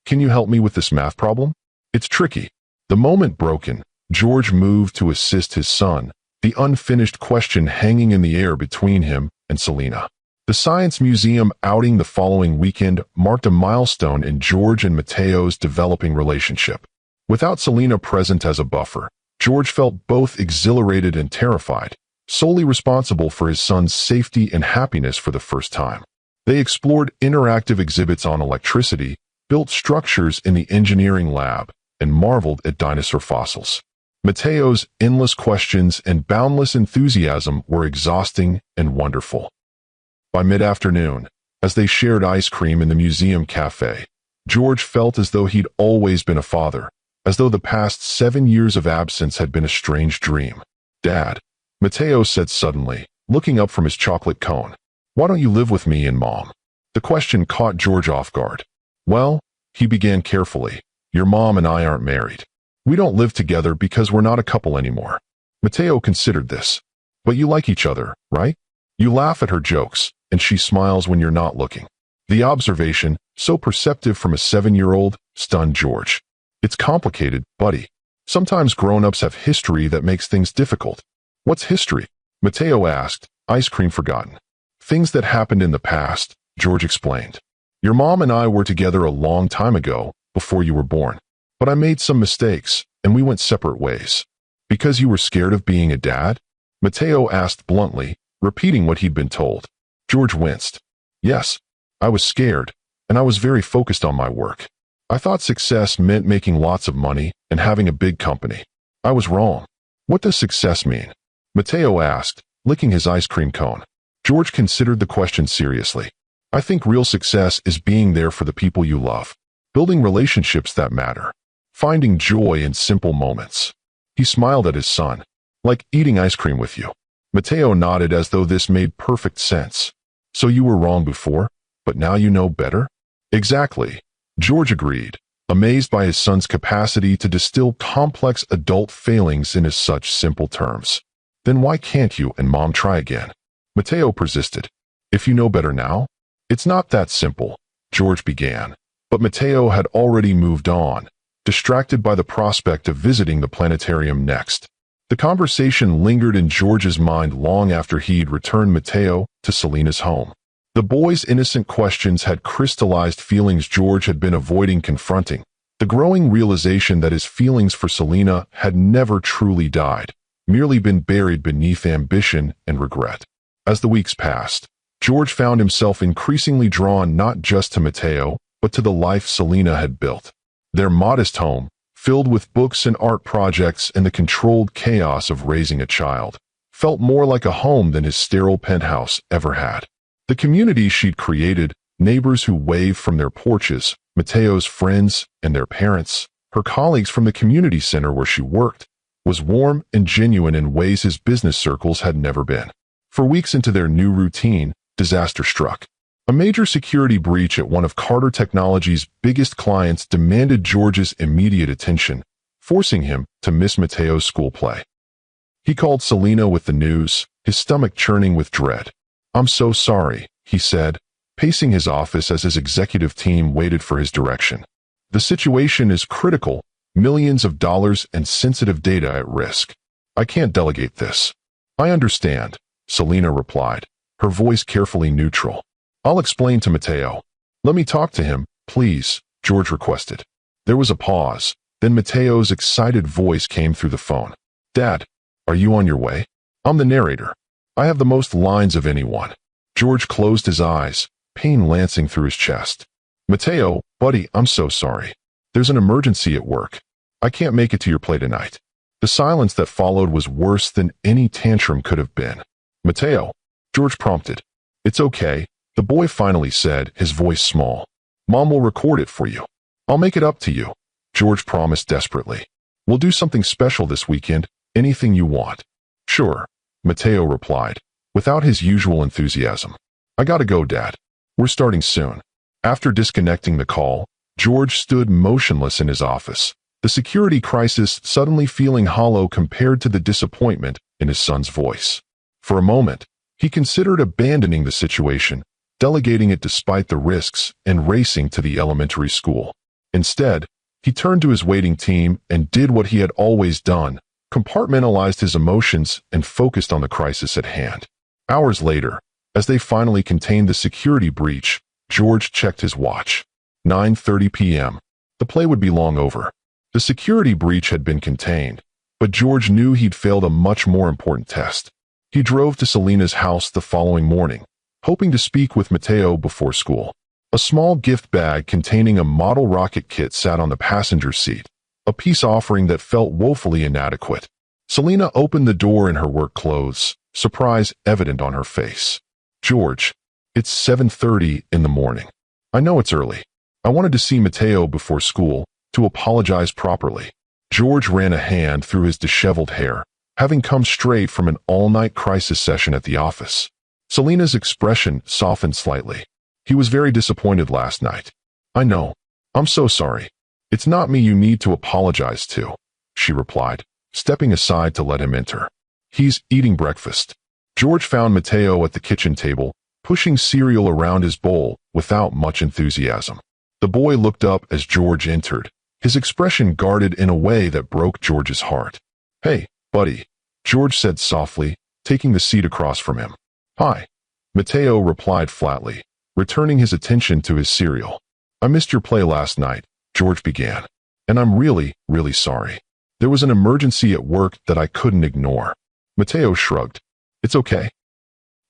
"Can you help me with this math problem? It's tricky." The moment broken, George moved to assist his son, the unfinished question hanging in the air between him and Selena. The Science Museum outing the following weekend marked a milestone in George and Matteo's developing relationship. Without Selena present as a buffer, George felt both exhilarated and terrified, solely responsible for his son's safety and happiness for the first time. They explored interactive exhibits on electricity, built structures in the engineering lab, and marveled at dinosaur fossils. Mateo's endless questions and boundless enthusiasm were exhausting and wonderful. By mid-afternoon, as they shared ice cream in the museum cafe, George felt as though he'd always been a father, as though the past 7 years of absence had been a strange dream. "Dad," Mateo said suddenly, looking up from his chocolate cone, "why don't you live with me and Mom?" The question caught George off guard. "Well," he began carefully, "your mom and I aren't married. We don't live together because we're not a couple anymore." Mateo considered this. "But you like each other, right? You laugh at her jokes, and she smiles when you're not looking." The observation, so perceptive from a 7-year-old, stunned George. "It's complicated, buddy. Sometimes grown-ups have history that makes things difficult." "What's history?" Mateo asked, ice cream forgotten. "Things that happened in the past," George explained. "Your mom and I were together a long time ago, before you were born. But I made some mistakes, and we went separate ways." "Because you were scared of being a dad?" Mateo asked bluntly, repeating what he'd been told. George winced. "Yes, I was scared, and I was very focused on my work. I thought success meant making lots of money and having a big company. I was wrong." "What does success mean?" Mateo asked, licking his ice cream cone. George considered the question seriously. "I think real success is being there for the people you love, building relationships that matter, finding joy in simple moments." He smiled at his son. "Like eating ice cream with you." Mateo nodded as though this made perfect sense. "So you were wrong before, but now you know better?" "Exactly," George agreed, amazed by his son's capacity to distill complex adult failings into such simple terms. "Then why can't you and Mom try again?" Mateo persisted. "If you know better now?" "It's not that simple," George began, but Mateo had already moved on, distracted by the prospect of visiting the planetarium next. The conversation lingered in George's mind long after he'd returned Mateo to Selena's home. The boy's innocent questions had crystallized feelings George had been avoiding confronting, the growing realization that his feelings for Selena had never truly died, merely been buried beneath ambition and regret. As the weeks passed, George found himself increasingly drawn not just to Mateo, but to the life Selena had built. Their modest home, filled with books and art projects and the controlled chaos of raising a child, felt more like a home than his sterile penthouse ever had. The community she'd created, neighbors who waved from their porches, Mateo's friends and their parents, her colleagues from the community center where she worked, was warm and genuine in ways his business circles had never been. For weeks into their new routine, disaster struck. A major security breach at one of Carter Technology's biggest clients demanded George's immediate attention, forcing him to miss Mateo's school play. He called Selena with the news, his stomach churning with dread. "I'm so sorry," he said, pacing his office as his executive team waited for his direction. "The situation is critical, millions of dollars and sensitive data at risk. I can't delegate this." "I understand," Selena replied, her voice carefully neutral. "I'll explain to Mateo." "Let me talk to him, please," George requested. There was a pause, then Mateo's excited voice came through the phone. "Dad, are you on your way? I'm the narrator. I have the most lines of anyone." George closed his eyes, pain lancing through his chest. "Mateo, buddy, I'm so sorry. There's an emergency at work. I can't make it to your play tonight." The silence that followed was worse than any tantrum could have been. "Mateo," George prompted. "It's okay," the boy finally said, his voice small. "Mom will record it for you." "I'll make it up to you," George promised desperately. "We'll do something special this weekend, anything you want." "Sure," Mateo replied, without his usual enthusiasm. "I gotta go, Dad. We're starting soon." After disconnecting the call, George stood motionless in his office, the security crisis suddenly feeling hollow compared to the disappointment in his son's voice. For a moment, he considered abandoning the situation, delegating it despite the risks, and racing to the elementary school. Instead, he turned to his waiting team and did what he had always done, compartmentalized his emotions and focused on the crisis at hand. Hours later, as they finally contained the security breach, George checked his watch. 9:30 p.m. The play would be long over. The security breach had been contained, but George knew he'd failed a much more important test. He drove to Selena's house the following morning, hoping to speak with Matteo before school. A small gift bag containing a model rocket kit sat on the passenger seat, a peace offering that felt woefully inadequate. Selena opened the door in her work clothes, surprise evident on her face. "George, it's 7:30 in the morning. I know it's early. I wanted to see Matteo before school, to apologize properly." George ran a hand through his disheveled hair, having come straight from an all-night crisis session at the office. Selena's expression softened slightly. "He was very disappointed last night." "I know. I'm so sorry. It's not me you need to apologize to," she replied, stepping aside to let him enter. "He's eating breakfast." George found Matteo at the kitchen table, pushing cereal around his bowl without much enthusiasm. The boy looked up as George entered, his expression guarded in a way that broke George's heart. "Hey, buddy," George said softly, taking the seat across from him. "Hi," Matteo replied flatly, returning his attention to his cereal. "I missed your play last night," George began, "and I'm really, really sorry. There was an emergency at work that I couldn't ignore." Matteo shrugged. "It's okay.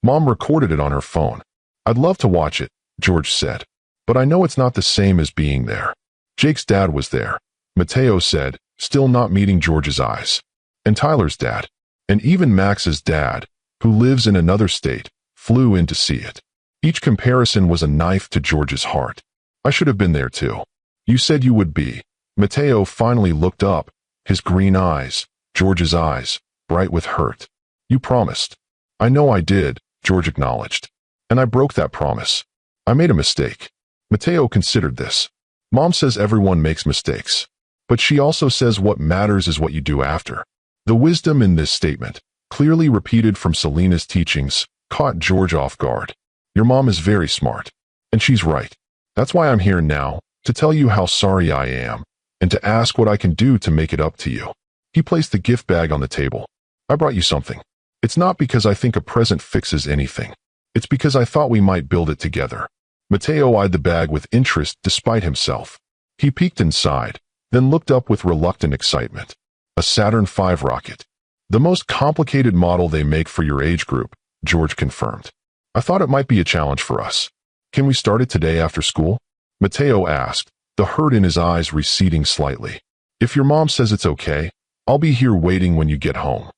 Mom recorded it on her phone. I'd love to watch it," George said, "but I know it's not the same as being there." "Jake's dad was there," Matteo said, still not meeting George's eyes. "And Tyler's dad. And even Max's dad, who lives in another state, flew in to see it." Each comparison was a knife to George's heart. "I should have been there too." "You said you would be." Matteo finally looked up, his green eyes, George's eyes, bright with hurt. "You promised." "I know I did," George acknowledged. "And I broke that promise. I made a mistake." Matteo considered this. "Mom says everyone makes mistakes. But she also says what matters is what you do after." The wisdom in this statement, clearly repeated from Selena's teachings, caught George off guard. "Your mom is very smart. And she's right. That's why I'm here now, to tell you how sorry I am, and to ask what I can do to make it up to you." He placed the gift bag on the table. "I brought you something. It's not because I think a present fixes anything. It's because I thought we might build it together." Matteo eyed the bag with interest despite himself. He peeked inside, then looked up with reluctant excitement. A Saturn V rocket. "The most complicated model they make for your age group," George confirmed. "I thought it might be a challenge for us. Can we start it today after school?" Matteo asked, the hurt in his eyes receding slightly. "If your mom says it's okay, I'll be here waiting when you get home."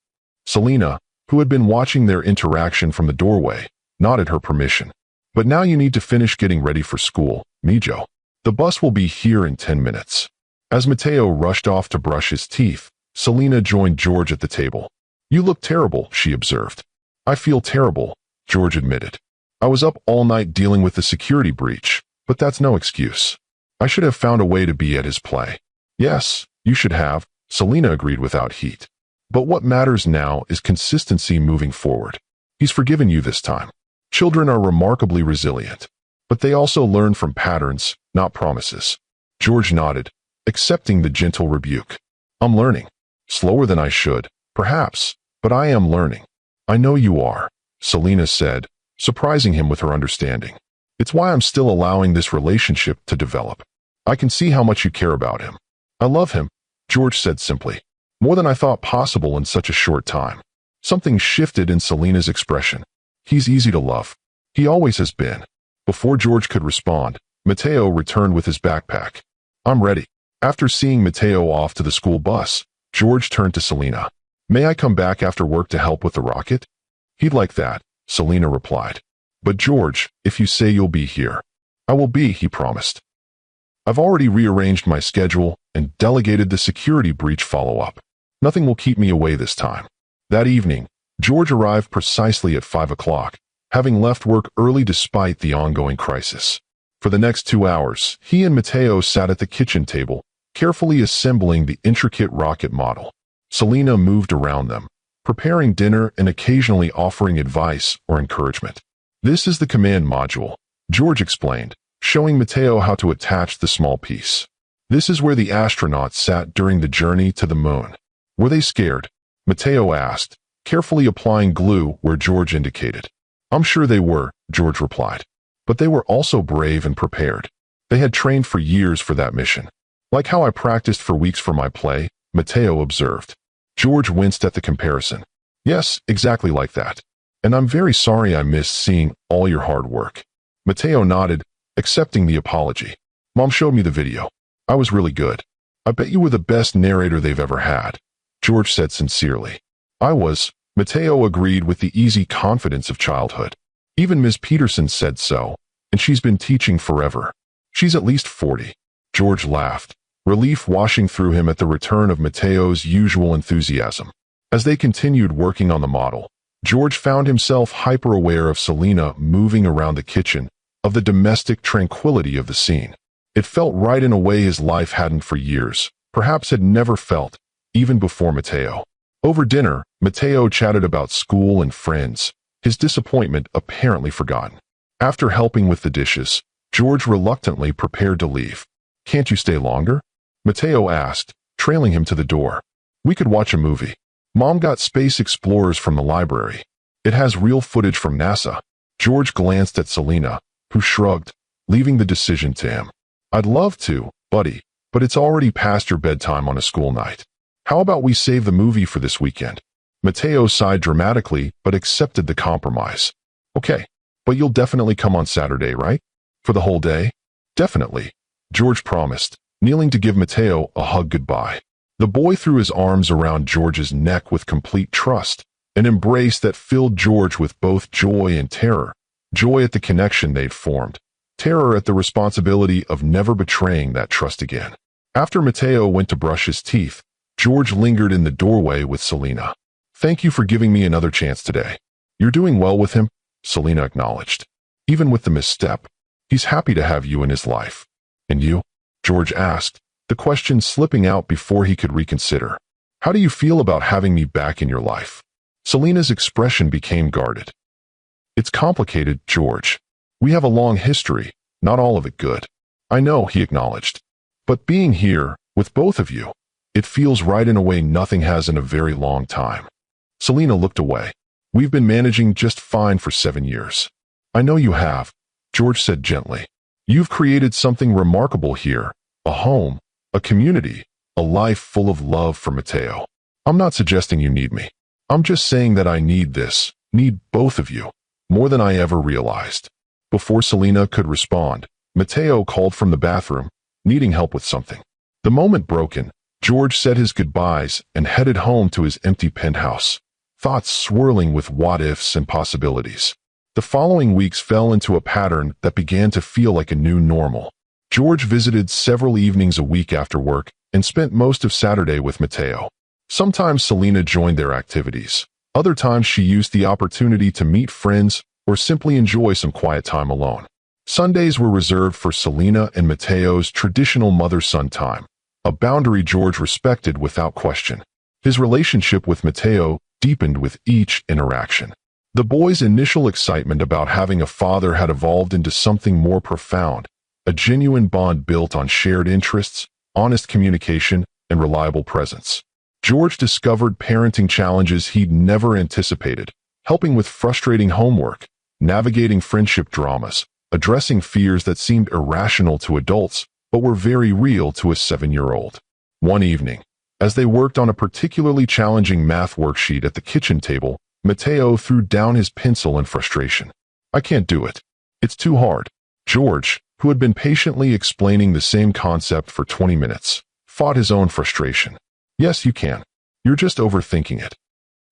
Selena, who had been watching their interaction from the doorway, nodded her permission. "But now you need to finish getting ready for school, Mijo. The bus will be here in 10 minutes. As Matteo rushed off to brush his teeth, Selena joined George at the table. "You look terrible," she observed. "I feel terrible," George admitted. "I was up all night dealing with the security breach, but that's no excuse. I should have found a way to be at his play." "Yes, you should have," Selena agreed without heat. "But what matters now is consistency moving forward. He's forgiven you this time." Children are remarkably resilient, but they also learn from patterns, not promises. George nodded, accepting the gentle rebuke. "I'm learning. Slower than I should, perhaps, but I am learning." "I know you are," Selena said, surprising him with her understanding. "It's why I'm still allowing this relationship to develop. I can see how much you care about him." "I love him," George said simply. "More than I thought possible in such a short time." Something shifted in Selena's expression. "He's easy to love. He always has been." Before George could respond, Matteo returned with his backpack. "I'm ready." After seeing Matteo off to the school bus, George turned to Selena. "May I come back after work to help with the rocket?" "He'd like that," Selena replied. "But George, if you say you'll be here." "I will be," he promised. "I've already rearranged my schedule and delegated the security breach follow-up. Nothing will keep me away this time." That evening, George arrived precisely at 5 o'clock, having left work early despite the ongoing crisis. For the next 2 hours, he and Matteo sat at the kitchen table, carefully assembling the intricate rocket model. Selena moved around them, preparing dinner and occasionally offering advice or encouragement. "This is the command module," George explained, showing Matteo how to attach the small piece. "This is where the astronauts sat during the journey to the moon." "Were they scared?" Matteo asked, carefully applying glue where George indicated. "I'm sure they were," George replied. "But they were also brave and prepared. They had trained for years for that mission. Like how I practiced for weeks for my play," Matteo observed. George winced at the comparison. "Yes, exactly like that. And I'm very sorry I missed seeing all your hard work. Mateo nodded, accepting the apology. Mom showed me the video. I was really good. I bet you were the best narrator they've ever had, George said sincerely. I was, Mateo agreed with the easy confidence of childhood. Even Ms. Peterson said so, and she's been teaching forever. She's at least 40. George laughed, relief washing through him at the return of Mateo's usual enthusiasm. As they continued working on the model, George found himself hyper-aware of Selena moving around the kitchen, of the domestic tranquility of the scene. It felt right in a way his life hadn't for years, perhaps had never felt, even before Mateo. Over dinner, Mateo chatted about school and friends, his disappointment apparently forgotten. After helping with the dishes, George reluctantly prepared to leave. Can't you stay longer? Mateo asked, trailing him to the door. We could watch a movie. Mom got Space Explorers from the library. It has real footage from NASA. George glanced at Selena, who shrugged, leaving the decision to him. I'd love to, buddy, but it's already past your bedtime on a school night. How about we save the movie for this weekend? Mateo sighed dramatically, but accepted the compromise. Okay, but you'll definitely come on Saturday, right? For the whole day? Definitely, George promised, kneeling to give Mateo a hug goodbye. The boy threw his arms around George's neck with complete trust, an embrace that filled George with both joy and terror. Joy at the connection they'd formed, terror at the responsibility of never betraying that trust again. After Mateo went to brush his teeth, George lingered in the doorway with Selena. Thank you for giving me another chance today. You're doing well with him, Selena acknowledged. Even with the misstep, he's happy to have you in his life. And you? George asked, the question slipping out before he could reconsider. How do you feel about having me back in your life? Selena's expression became guarded. It's complicated, George. We have a long history, not all of it good. I know, he acknowledged. But being here, with both of you, it feels right in a way nothing has in a very long time. Selena looked away. We've been managing just fine for 7 years. I know you have, George said gently. You've created something remarkable here, a home, a community, a life full of love for Mateo. I'm not suggesting you need me. I'm just saying that I need this, need both of you, more than I ever realized. Before Selena could respond, Mateo called from the bathroom, needing help with something. The moment broken, George said his goodbyes and headed home to his empty penthouse, thoughts swirling with what-ifs and possibilities. The following weeks fell into a pattern that began to feel like a new normal. George visited several evenings a week after work and spent most of Saturday with Mateo. Sometimes Selena joined their activities. Other times she used the opportunity to meet friends or simply enjoy some quiet time alone. Sundays were reserved for Selena and Mateo's traditional mother-son time, a boundary George respected without question. His relationship with Mateo deepened with each interaction. The boy's initial excitement about having a father had evolved into something more profound, a genuine bond built on shared interests, honest communication, and reliable presence. George discovered parenting challenges he'd never anticipated, helping with frustrating homework, navigating friendship dramas, addressing fears that seemed irrational to adults but were very real to a 7-year-old. One evening, as they worked on a particularly challenging math worksheet at the kitchen table, Mateo threw down his pencil in frustration. I can't do it. It's too hard. George, who had been patiently explaining the same concept for 20 minutes, fought his own frustration. Yes, you can. You're just overthinking it.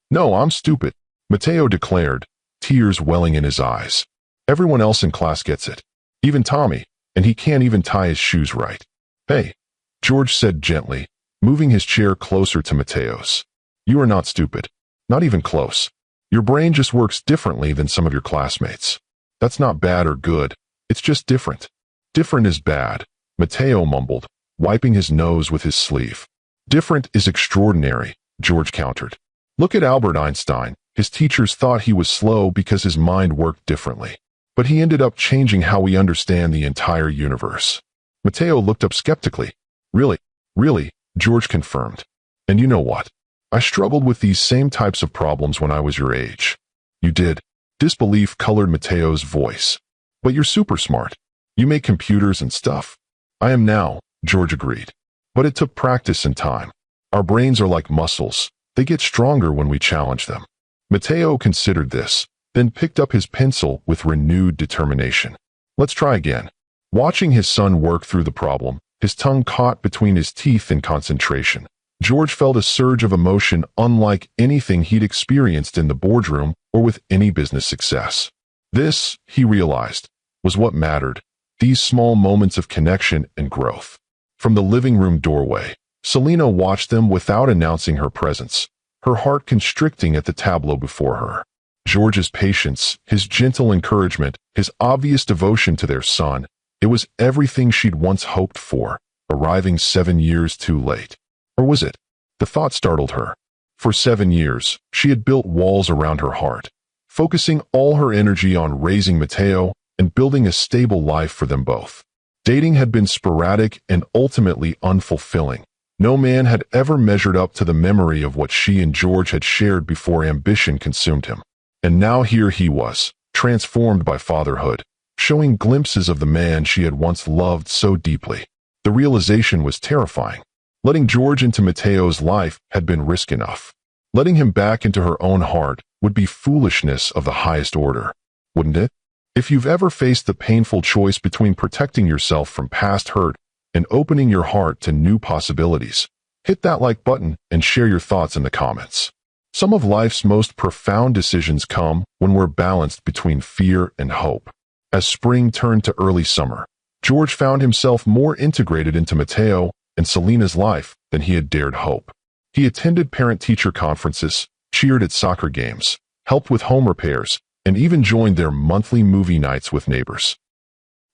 No, I'm stupid, Mateo declared, tears welling in his eyes. Everyone else in class gets it. Even Tommy, and he can't even tie his shoes right. Hey, George said gently, moving his chair closer to Mateo's. You are not stupid. Not even close. Your brain just works differently than some of your classmates. That's not bad or good. It's just different. Different is bad, Mateo mumbled, wiping his nose with his sleeve. Different is extraordinary, George countered. Look at Albert Einstein. His teachers thought he was slow because his mind worked differently. But he ended up changing how we understand the entire universe. Mateo looked up skeptically. Really, George confirmed. And you know what? I struggled with these same types of problems when I was your age. You did. Disbelief colored Mateo's voice. But you're super smart. You make computers and stuff. I am now, George agreed. But it took practice and time. Our brains are like muscles. They get stronger when we challenge them. Mateo considered this, then picked up his pencil with renewed determination. Let's try again. Watching his son work through the problem, his tongue caught between his teeth in concentration, George felt a surge of emotion unlike anything he'd experienced in the boardroom or with any business success. This, he realized, was what mattered, these small moments of connection and growth. From the living room doorway, Selena watched them without announcing her presence, her heart constricting at the tableau before her. George's patience, his gentle encouragement, his obvious devotion to their son, it was everything she'd once hoped for, arriving 7 years too late. Or was it? The thought startled her. For 7 years, she had built walls around her heart, focusing all her energy on raising Mateo and building a stable life for them both. Dating had been sporadic and ultimately unfulfilling. No man had ever measured up to the memory of what she and George had shared before ambition consumed him. And now here he was, transformed by fatherhood, showing glimpses of the man she had once loved so deeply. The realization was terrifying. Letting George into Mateo's life had been risk enough. Letting him back into her own heart would be foolishness of the highest order, wouldn't it? If you've ever faced the painful choice between protecting yourself from past hurt and opening your heart to new possibilities, hit that like button and share your thoughts in the comments. Some of life's most profound decisions come when we're balanced between fear and hope. As spring turned to early summer, George found himself more integrated into Mateo and Selena's life than he had dared hope. He attended parent-teacher conferences, cheered at soccer games, helped with home repairs, and even joined their monthly movie nights with neighbors.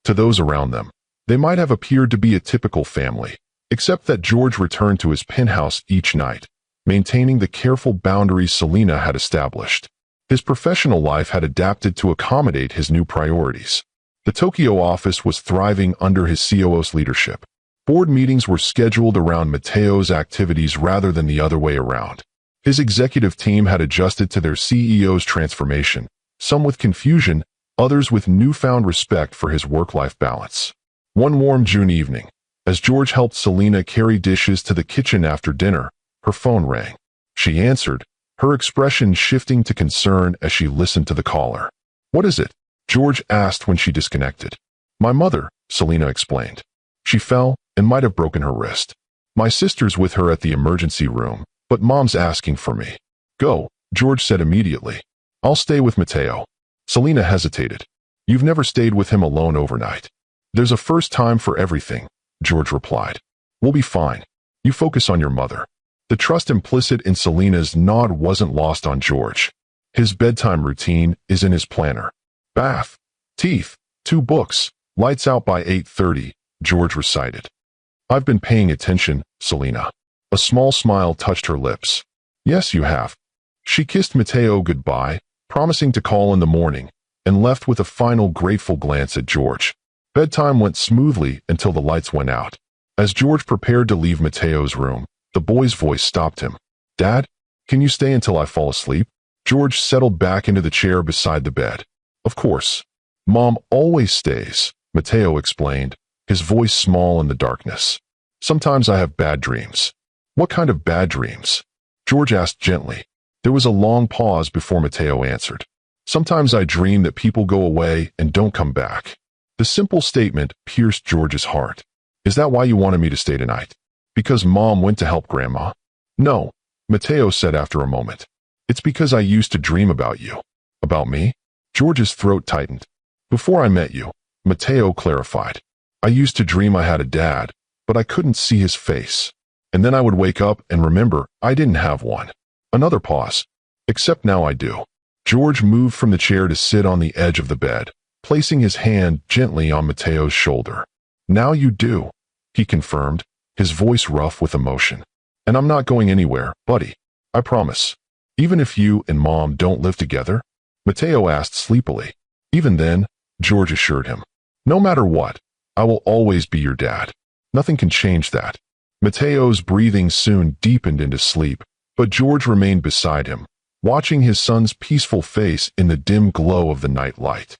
To those around them, they might have appeared to be a typical family, except that George returned to his penthouse each night, maintaining the careful boundaries Selena had established. His professional life had adapted to accommodate his new priorities. The Tokyo office was thriving under his COO's leadership. Board meetings were scheduled around Mateo's activities rather than the other way around. His executive team had adjusted to their CEO's transformation, some with confusion, others with newfound respect for his work-life balance. One warm June evening, as George helped Selena carry dishes to the kitchen after dinner, her phone rang. She answered, her expression shifting to concern as she listened to the caller. "What is it?" George asked when she disconnected. "My mother," Selena explained. "She fell and might have broken her wrist. My sister's with her at the emergency room, but Mom's asking for me." "Go," George said immediately. "I'll stay with Mateo." Selena hesitated. "You've never stayed with him alone overnight." "There's a first time for everything," George replied. "We'll be fine. You focus on your mother." The trust implicit in Selena's nod wasn't lost on George. His bedtime routine is in his planner. Bath, teeth, 2 books, lights out by 8:30, George recited. "I've been paying attention, Selena." A small smile touched her lips. "Yes, you have." She kissed Mateo goodbye, promising to call in the morning, and left with a final grateful glance at George. Bedtime went smoothly until the lights went out. As George prepared to leave Mateo's room, the boy's voice stopped him. "Dad, can you stay until I fall asleep?" George settled back into the chair beside the bed. "Of course. Mom always stays," Mateo explained, his voice small in the darkness. "Sometimes I have bad dreams." "What kind of bad dreams?" George asked gently. There was a long pause before Mateo answered. "Sometimes I dream that people go away and don't come back." The simple statement pierced George's heart. "Is that why you wanted me to stay tonight? Because Mom went to help Grandma?" "No," Mateo said after a moment. "It's because I used to dream about you." "About me?" George's throat tightened. "Before I met you," Mateo clarified. "I used to dream I had a dad, but I couldn't see his face. And then I would wake up and remember I didn't have one." Another pause. "Except now I do." George moved from the chair to sit on the edge of the bed, placing his hand gently on Mateo's shoulder. "Now you do," he confirmed, his voice rough with emotion. "And I'm not going anywhere, buddy. I promise. Even if you and Mom don't live together?" Mateo asked sleepily. "Even then," George assured him. "No matter what, I will always be your dad. Nothing can change that." Mateo's breathing soon deepened into sleep, but George remained beside him, watching his son's peaceful face in the dim glow of the night light.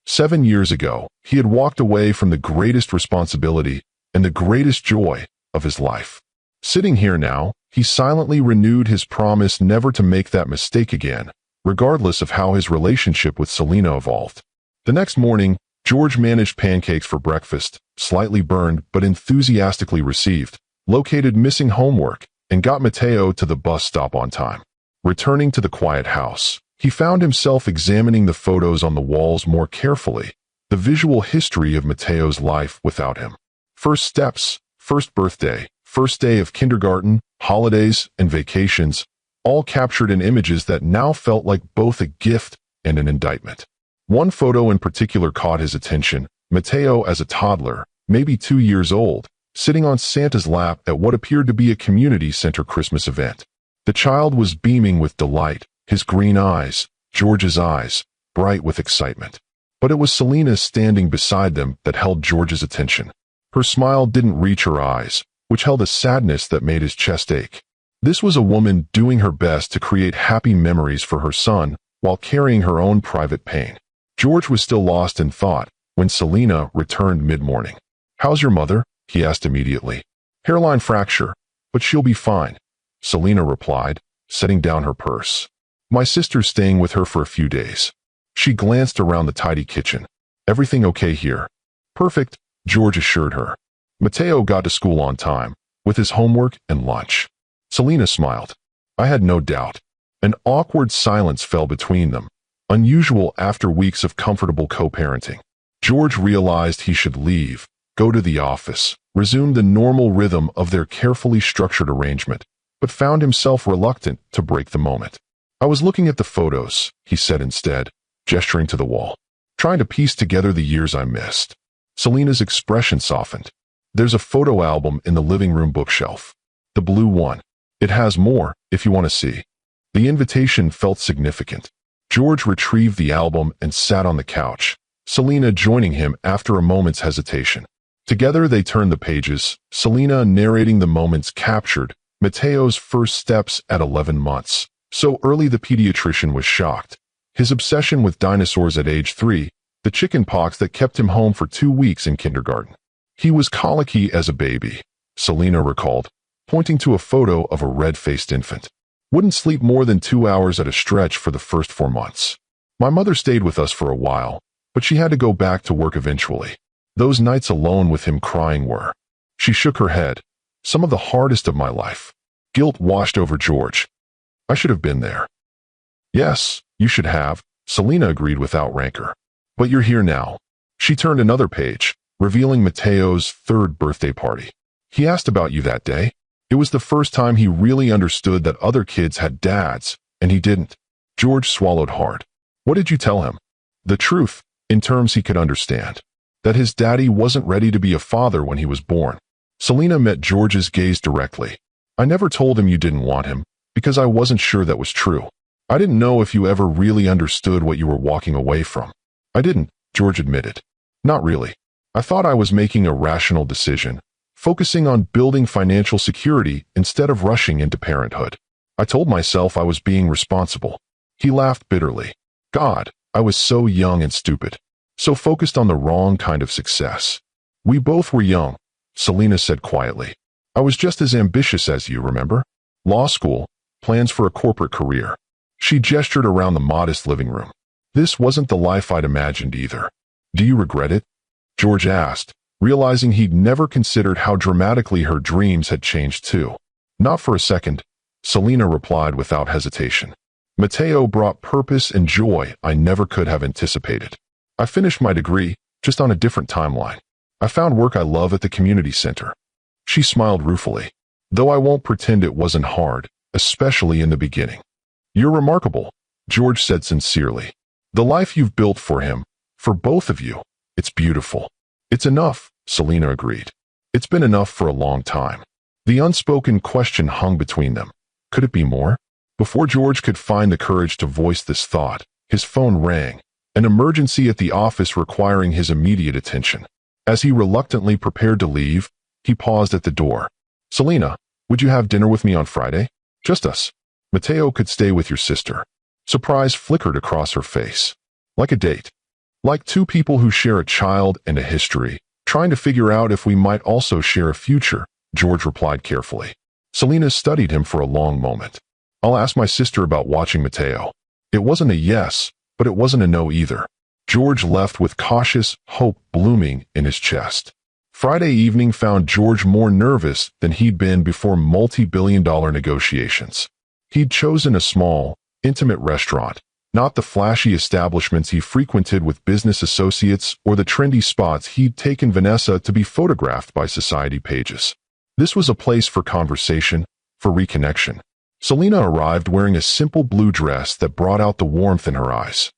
7 years ago, he had walked away from the greatest responsibility and the greatest joy of his life. Sitting here now, he silently renewed his promise never to make that mistake again, regardless of how his relationship with Selena evolved. The next morning, George managed pancakes for breakfast, slightly burned but enthusiastically received, located missing homework, and got Matteo to the bus stop on time. Returning to the quiet house, he found himself examining the photos on the walls more carefully, the visual history of Matteo's life without him. First steps, first birthday, first day of kindergarten, holidays, and vacations, all captured in images that now felt like both a gift and an indictment. One photo in particular caught his attention, Matteo as a toddler, maybe 2 years old, sitting on Santa's lap at what appeared to be a community center Christmas event. The child was beaming with delight, his green eyes, George's eyes, bright with excitement. But it was Selena standing beside them that held George's attention. Her smile didn't reach her eyes, which held a sadness that made his chest ache. This was a woman doing her best to create happy memories for her son while carrying her own private pain. George was still lost in thought when Selena returned mid-morning. "How's your mother?" he asked immediately. "Hairline fracture, but she'll be fine," Selena replied, setting down her purse. "My sister's staying with her for a few days." She glanced around the tidy kitchen. "Everything okay here?" "Perfect," George assured her. Matteo got to school on time, with his homework and lunch. Selena smiled. "I had no doubt." An awkward silence fell between them, unusual after weeks of comfortable co-parenting. George realized he should leave, go to the office, resume the normal rhythm of their carefully structured arrangement, but found himself reluctant to break the moment. "I was looking at the photos," he said instead, gesturing to the wall, "trying to piece together the years I missed." Selena's expression softened. "There's a photo album in the living room bookshelf. The blue one. It has more, if you want to see." The invitation felt significant. George retrieved the album and sat on the couch, Selena joining him after a moment's hesitation. Together they turned the pages, Selena narrating the moments captured, Matteo's first steps at 11 months. So early the pediatrician was shocked. His obsession with dinosaurs at age 3, the chicken pox that kept him home for 2 weeks in kindergarten. He was colicky as a baby, Selena recalled, pointing to a photo of a red-faced infant. Wouldn't sleep more than 2 hours at a stretch for the first 4 months. My mother stayed with us for a while, but she had to go back to work eventually. Those nights alone with him crying were. She shook her head. Some of the hardest of my life. Guilt washed over George. I should have been there. Yes, you should have, Selena agreed without rancor. But you're here now. She turned another page, revealing Matteo's 3rd birthday party. He asked about you that day. It was the first time he really understood that other kids had dads, and he didn't. George swallowed hard. What did you tell him? The truth, in terms he could understand. That his daddy wasn't ready to be a father when he was born. Selena met George's gaze directly. I never told him you didn't want him, because I wasn't sure that was true. I didn't know if you ever really understood what you were walking away from. I didn't, George admitted. Not really. I thought I was making a rational decision, focusing on building financial security instead of rushing into parenthood. I told myself I was being responsible. He laughed bitterly. God, I was so young and stupid. So focused on the wrong kind of success. We both were young, Selena said quietly. I was just as ambitious as you, remember? Law school, plans for a corporate career. She gestured around the modest living room. This wasn't the life I'd imagined either. Do you regret it? George asked, realizing he'd never considered how dramatically her dreams had changed too. Not for a second, Selena replied without hesitation. Matteo brought purpose and joy I never could have anticipated. I finished my degree, just on a different timeline. I found work I love at the community center. She smiled ruefully. Though I won't pretend it wasn't hard, especially in the beginning. You're remarkable, George said sincerely. The life you've built for him, for both of you, it's beautiful. It's enough, Selena agreed. It's been enough for a long time. The unspoken question hung between them. Could it be more? Before George could find the courage to voice this thought, his phone rang, an emergency at the office requiring his immediate attention. As he reluctantly prepared to leave, he paused at the door. Selena, would you have dinner with me on Friday? Just us. Matteo could stay with your sister. Surprise flickered across her face. Like a date. Like two people who share a child and a history, trying to figure out if we might also share a future, George replied carefully. Selena studied him for a long moment. I'll ask my sister about watching Matteo. It wasn't a yes, but it wasn't a no either. George left with cautious hope blooming in his chest. Friday evening found George more nervous than he'd been before multi-billion-dollar negotiations. He'd chosen a small, intimate restaurant, not the flashy establishments he frequented with business associates or the trendy spots he'd taken Vanessa to be photographed by society pages. This was a place for conversation, for reconnection. Selena arrived wearing a simple blue dress that brought out the warmth in her eyes.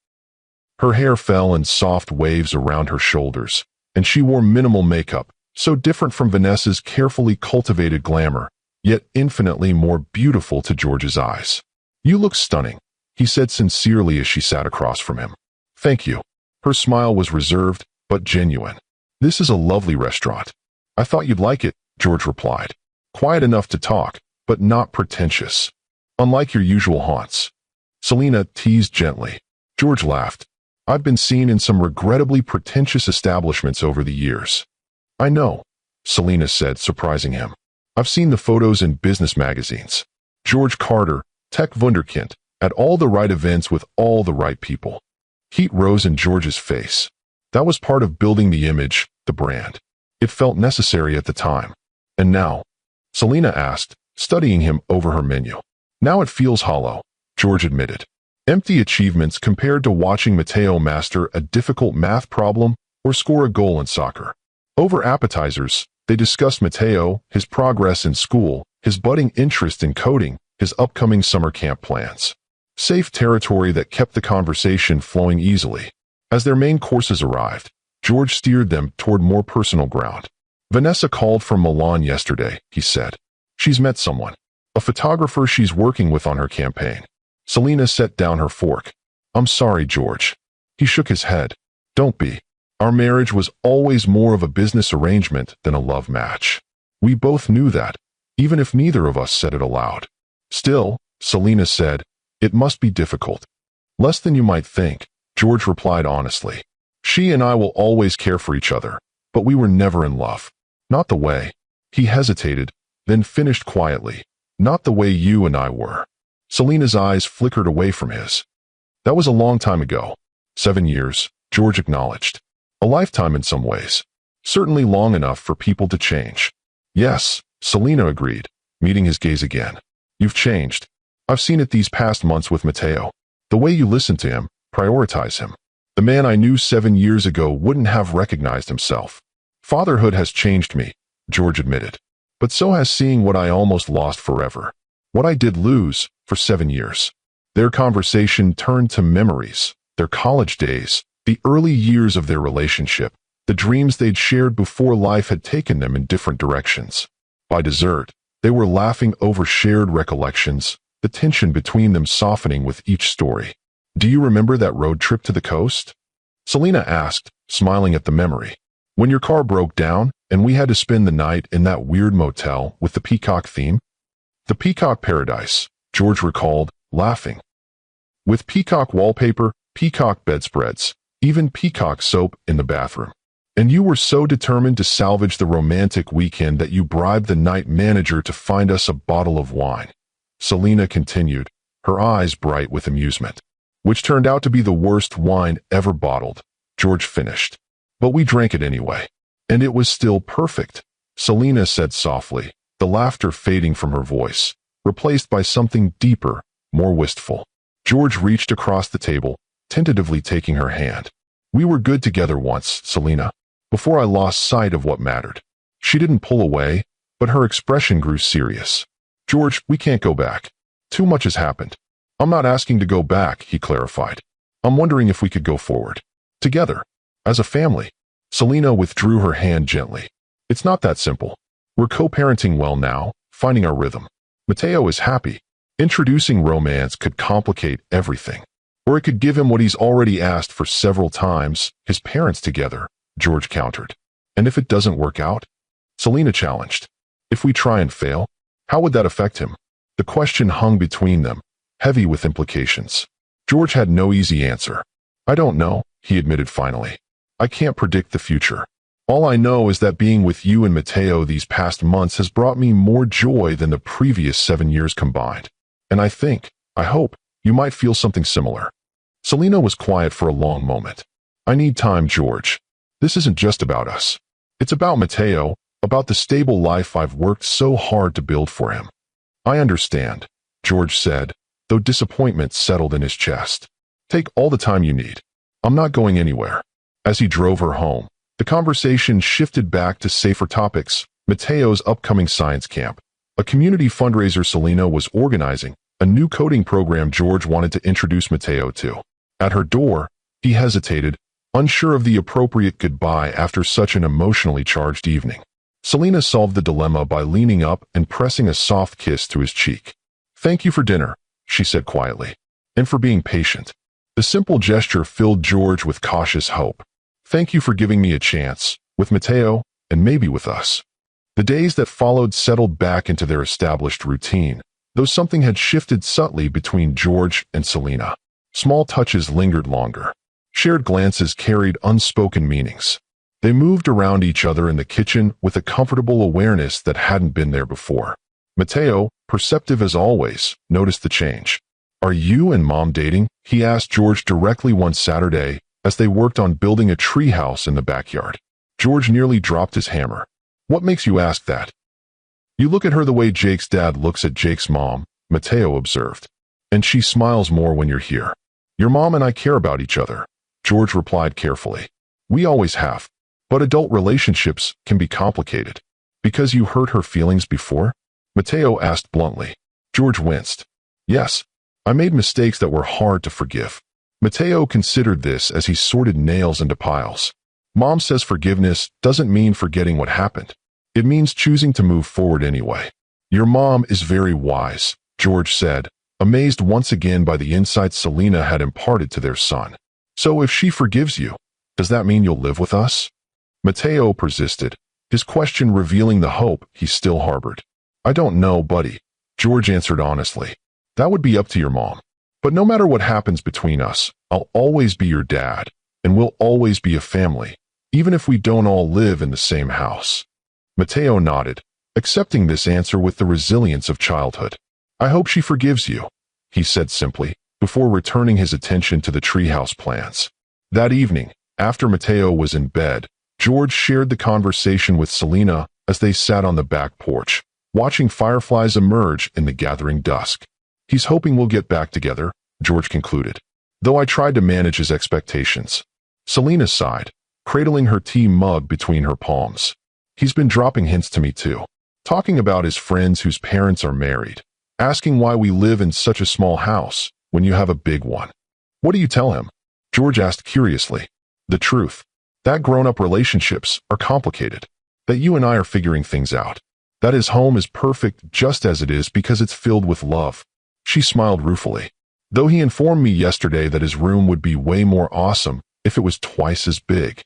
Her hair fell in soft waves around her shoulders, and she wore minimal makeup, so different from Vanessa's carefully cultivated glamour, yet infinitely more beautiful to George's eyes. "You look stunning," he said sincerely as she sat across from him. "Thank you." Her smile was reserved, but genuine. "This is a lovely restaurant. I thought you'd like it," George replied. "Quiet enough to talk, but not pretentious. Unlike your usual haunts." Selena teased gently. George laughed. "I've been seen in some regrettably pretentious establishments over the years." "I know," Selena said, surprising him. "I've seen the photos in business magazines. George Carter, tech wunderkind, at all the right events with all the right people." Heat rose in George's face. That was part of building the image, the brand. It felt necessary at the time. "And now?" Selena asked, studying him over her menu. "Now it feels hollow," George admitted. "Empty achievements compared to watching Matteo master a difficult math problem or score a goal in soccer." Over appetizers, they discussed Matteo, his progress in school, his budding interest in coding, his upcoming summer camp plans. Safe territory that kept the conversation flowing easily. As their main courses arrived, George steered them toward more personal ground. "Vanessa called from Milan yesterday," he said. "She's met someone. A photographer she's working with on her campaign." Selena set down her fork. "I'm sorry, George." He shook his head. "Don't be. Our marriage was always more of a business arrangement than a love match. We both knew that, even if neither of us said it aloud." "Still," Selena said, "it must be difficult." "Less than you might think," George replied honestly. "She and I will always care for each other, but we were never in love. Not the way." He hesitated, then finished quietly. "Not the way you and I were." Selena's eyes flickered away from his. "That was a long time ago." 7 years, George acknowledged. "A lifetime in some ways. Certainly long enough for people to change." "Yes," Selena agreed, meeting his gaze again. "You've changed. I've seen it these past months with Matteo. The way you listen to him, prioritize him. The man I knew 7 years ago wouldn't have recognized himself." "Fatherhood has changed me," George admitted. "But so has seeing what I almost lost forever. What I did lose for 7 years." Their conversation turned to memories, their college days, the early years of their relationship, the dreams they'd shared before life had taken them in different directions. By dessert, they were laughing over shared recollections, the tension between them softening with each story. "Do you remember that road trip to the coast?" Selena asked, smiling at the memory. "When your car broke down and we had to spend the night in that weird motel with the peacock theme?" "The Peacock Paradise," George recalled, laughing. "With peacock wallpaper, peacock bedspreads, even peacock soap in the bathroom. And you were so determined to salvage the romantic weekend that you bribed the night manager to find us a bottle of wine." Selena continued, her eyes bright with amusement. "Which turned out to be the worst wine ever bottled," George finished. "But we drank it anyway. And it was still perfect," Selena said softly, the laughter fading from her voice, replaced by something deeper, more wistful. George reached across the table, tentatively taking her hand. "We were good together once, Selena, before I lost sight of what mattered." She didn't pull away, but her expression grew serious. "George, we can't go back. Too much has happened." "I'm not asking to go back," he clarified. "I'm wondering if we could go forward. Together. As a family." Selena withdrew her hand gently. "It's not that simple. We're co-parenting well now, finding our rhythm. Matteo is happy. Introducing romance could complicate everything. Or it could give him what he's already asked for several times, his parents together," George countered. "And if it doesn't work out?" Selena challenged. "If we try and fail, how would that affect him?" The question hung between them, heavy with implications. George had no easy answer. "I don't know," he admitted finally. "I can't predict the future. All I know is that being with you and Matteo these past months has brought me more joy than the previous 7 years combined. And I hope, You might feel something similar. Selena was quiet for a long moment. I need time, George. This isn't just about us. It's about Matteo, about the stable life I've worked so hard to build for him. I understand, George said, though disappointment settled in his chest. Take all the time you need. I'm not going anywhere. As he drove her home, the conversation shifted back to safer topics: Matteo's upcoming science camp, a community fundraiser Selena was organizing, a new coding program George wanted to introduce Matteo to. At her door, he hesitated, unsure of the appropriate goodbye after such an emotionally charged evening. Selena solved the dilemma by leaning up and pressing a soft kiss to his cheek. "Thank you for dinner," she said quietly, "and for being patient." The simple gesture filled George with cautious hope. "Thank you for giving me a chance, with Matteo, and maybe with us." The days that followed settled back into their established routine, though something had shifted subtly between George and Selena. Small touches lingered longer. Shared glances carried unspoken meanings. They moved around each other in the kitchen with a comfortable awareness that hadn't been there before. Matteo, perceptive as always, noticed the change. "Are you and Mom dating?" he asked George directly one Saturday as they worked on building a treehouse in the backyard. George nearly dropped his hammer. "What makes you ask that?" "You look at her the way Jake's dad looks at Jake's mom," Matteo observed. "And she smiles more when you're here." "Your mom and I care about each other," George replied carefully. "We always have. But adult relationships can be complicated." "Because you hurt her feelings before?" Matteo asked bluntly. George winced. "Yes. I made mistakes that were hard to forgive." Matteo considered this as he sorted nails into piles. "Mom says forgiveness doesn't mean forgetting what happened. It means choosing to move forward anyway." "Your mom is very wise," George said, amazed once again by the insights Selena had imparted to their son. "So if she forgives you, does that mean you'll live with us?" Matteo persisted, his question revealing the hope he still harbored. "I don't know, buddy," George answered honestly. "That would be up to your mom. But no matter what happens between us, I'll always be your dad, and we'll always be a family, even if we don't all live in the same house." Matteo nodded, accepting this answer with the resilience of childhood. "I hope she forgives you," he said simply, before returning his attention to the treehouse plans. That evening, after Matteo was in bed, George shared the conversation with Selena as they sat on the back porch, watching fireflies emerge in the gathering dusk. "He's hoping we'll get back together," George concluded, though I tried to manage his expectations. Selena sighed, cradling her tea mug between her palms. "He's been dropping hints to me too, talking about his friends whose parents are married, asking why we live in such a small house when you have a big one." "What do you tell him?" George asked curiously. "The truth. That grown-up relationships are complicated. That you and I are figuring things out. That his home is perfect just as it is because it's filled with love." She smiled ruefully. "Though he informed me yesterday that his room would be way more awesome if it was twice as big."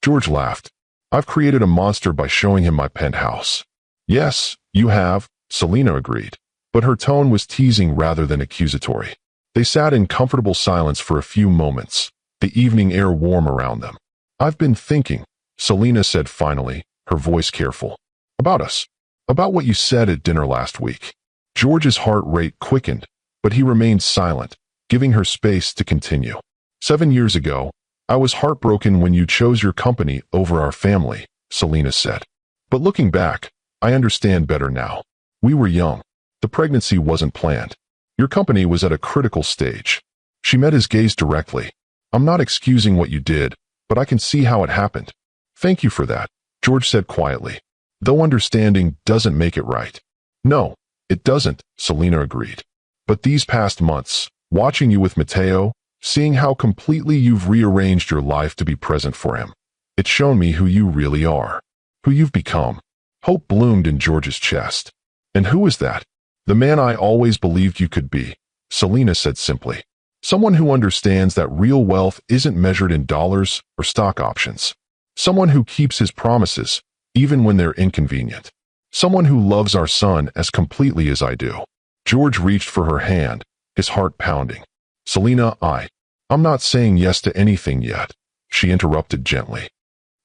George laughed. "I've created a monster by showing him my penthouse." "Yes, you have," Selena agreed, but her tone was teasing rather than accusatory. They sat in comfortable silence for a few moments, the evening air warm around them. "I've been thinking," Selena said finally, her voice careful. "About us. About what you said at dinner last week." George's heart rate quickened, but he remained silent, giving her space to continue. "7 years ago, I was heartbroken when you chose your company over our family," Selena said. "But looking back, I understand better now. We were young. The pregnancy wasn't planned. Your company was at a critical stage." She met his gaze directly. "I'm not excusing what you did, but I can see how it happened." "Thank you for that," George said quietly, though understanding doesn't make it right. "No, it doesn't," Selena agreed. "But these past months, watching you with Matteo, seeing how completely you've rearranged your life to be present for him, it's shown me who you really are, who you've become." Hope bloomed in George's chest. "And who is that?" "The man I always believed you could be," Selena said simply. "Someone who understands that real wealth isn't measured in dollars or stock options. Someone who keeps his promises, even when they're inconvenient. Someone who loves our son as completely as I do." George reached for her hand, his heart pounding. "Selena, I'm not saying yes to anything yet," she interrupted gently.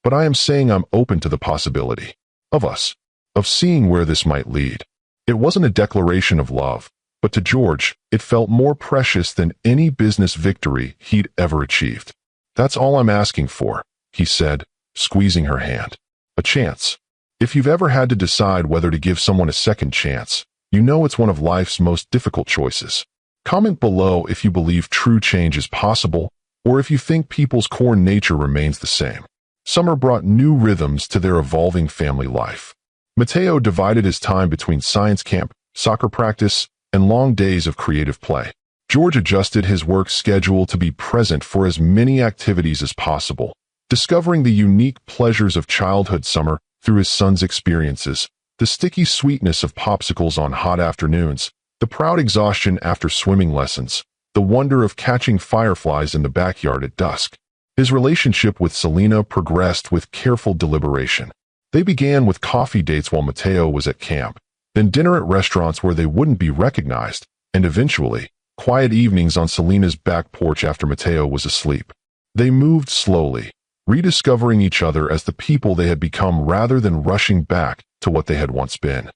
"But I am saying I'm open to the possibility. Of us. Of seeing where this might lead." It wasn't a declaration of love, but to George, it felt more precious than any business victory he'd ever achieved. "That's all I'm asking for," he said, squeezing her hand. "A chance. If you've ever had to decide whether to give someone a second chance, you know it's one of life's most difficult choices. Comment below if you believe true change is possible, or if you think people's core nature remains the same." Summer brought new rhythms to their evolving family life. Mateo divided his time between science camp, soccer practice, and long days of creative play. George adjusted his work schedule to be present for as many activities as possible, discovering the unique pleasures of childhood summer through his son's experiences, the sticky sweetness of popsicles on hot afternoons, the proud exhaustion after swimming lessons, the wonder of catching fireflies in the backyard at dusk. His relationship with Selena progressed with careful deliberation. They began with coffee dates while Mateo was at camp, then dinner at restaurants where they wouldn't be recognized, and eventually, quiet evenings on Selena's back porch after Mateo was asleep. They moved slowly, rediscovering each other as the people they had become rather than rushing back to what they had once been.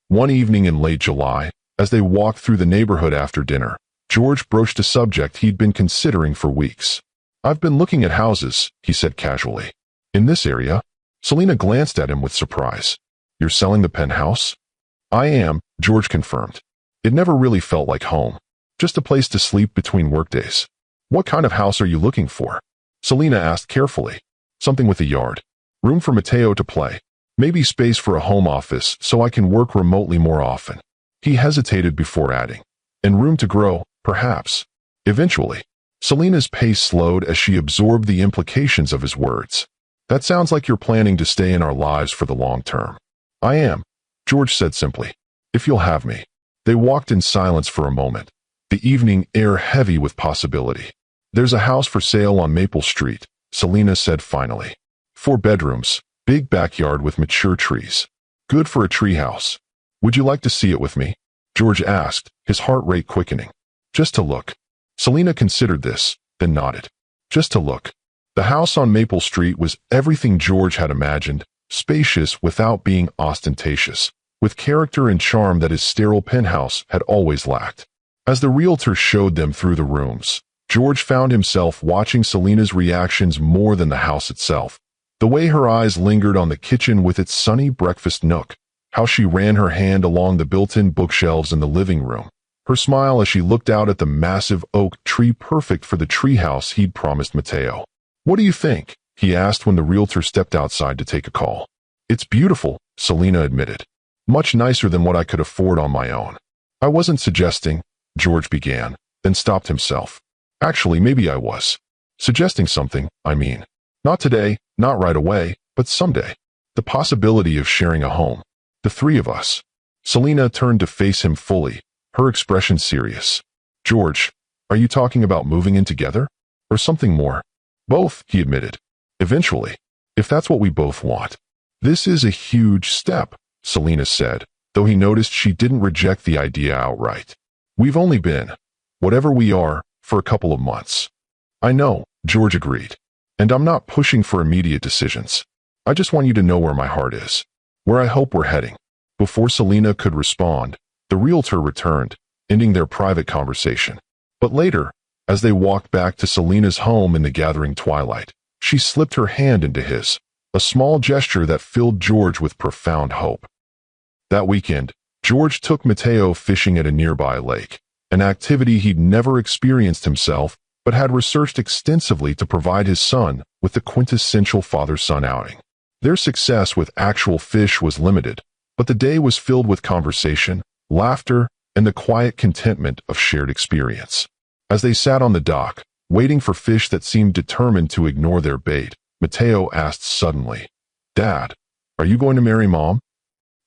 One evening in late July, as they walked through the neighborhood after dinner, George broached a subject he'd been considering for weeks. "I've been looking at houses," he said casually. "In this area?" Selena glanced at him with surprise. "You're selling the penthouse?" "I am," George confirmed. It never really felt like home, just a place to sleep between workdays. "What kind of house are you looking for?" Selena asked carefully. "Something with a yard. Room for Mateo to play. Maybe space for a home office so I can work remotely more often." He hesitated before adding, "And room to grow, perhaps." Eventually, Selena's pace slowed as she absorbed the implications of his words. "That sounds like you're planning to stay in our lives for the long term." "I am," George said simply. "If you'll have me." They walked in silence for a moment, the evening air heavy with possibility. "There's a house for sale on Maple Street," Selena said finally. 4 bedrooms, big backyard with mature trees. Good for a treehouse. "Would you like to see it with me?" George asked, his heart rate quickening. "Just to look." Selena considered this, then nodded. Just to look. The house on Maple Street was everything George had imagined, spacious without being ostentatious, with character and charm that his sterile penthouse had always lacked. As the realtor showed them through the rooms, George found himself watching Selena's reactions more than the house itself. The way her eyes lingered on the kitchen with its sunny breakfast nook, how she ran her hand along the built-in bookshelves in the living room, her smile as she looked out at the massive oak tree perfect for the treehouse he'd promised Mateo. "What do you think?" he asked when the realtor stepped outside to take a call. "It's beautiful," Selena admitted. "Much nicer than what I could afford on my own." "I wasn't suggesting," George began, then stopped himself. "Actually, maybe I was. Suggesting something, I mean. Not today, not right away, but someday. The possibility of sharing a home. The 3 of us." Selena turned to face him fully, her expression serious. "George, are you talking about moving in together? Or something more?" "Both," he admitted. "Eventually, if that's what we both want." "This is a huge step," Selena said, though he noticed she didn't reject the idea outright. "We've only been, whatever we are, for a couple of months." "I know," George agreed. "And I'm not pushing for immediate decisions. I just want you to know where my heart is, where I hope we're heading." Before Selena could respond, the realtor returned, ending their private conversation. But later, as they walked back to Selena's home in the gathering twilight, she slipped her hand into his, a small gesture that filled George with profound hope. That weekend, George took Mateo fishing at a nearby lake, an activity he'd never experienced himself but had researched extensively to provide his son with the quintessential father-son outing. Their success with actual fish was limited, but the day was filled with conversation, laughter, and the quiet contentment of shared experience. As they sat on the dock, waiting for fish that seemed determined to ignore their bait, Mateo asked suddenly, "Dad, are you going to marry Mom?"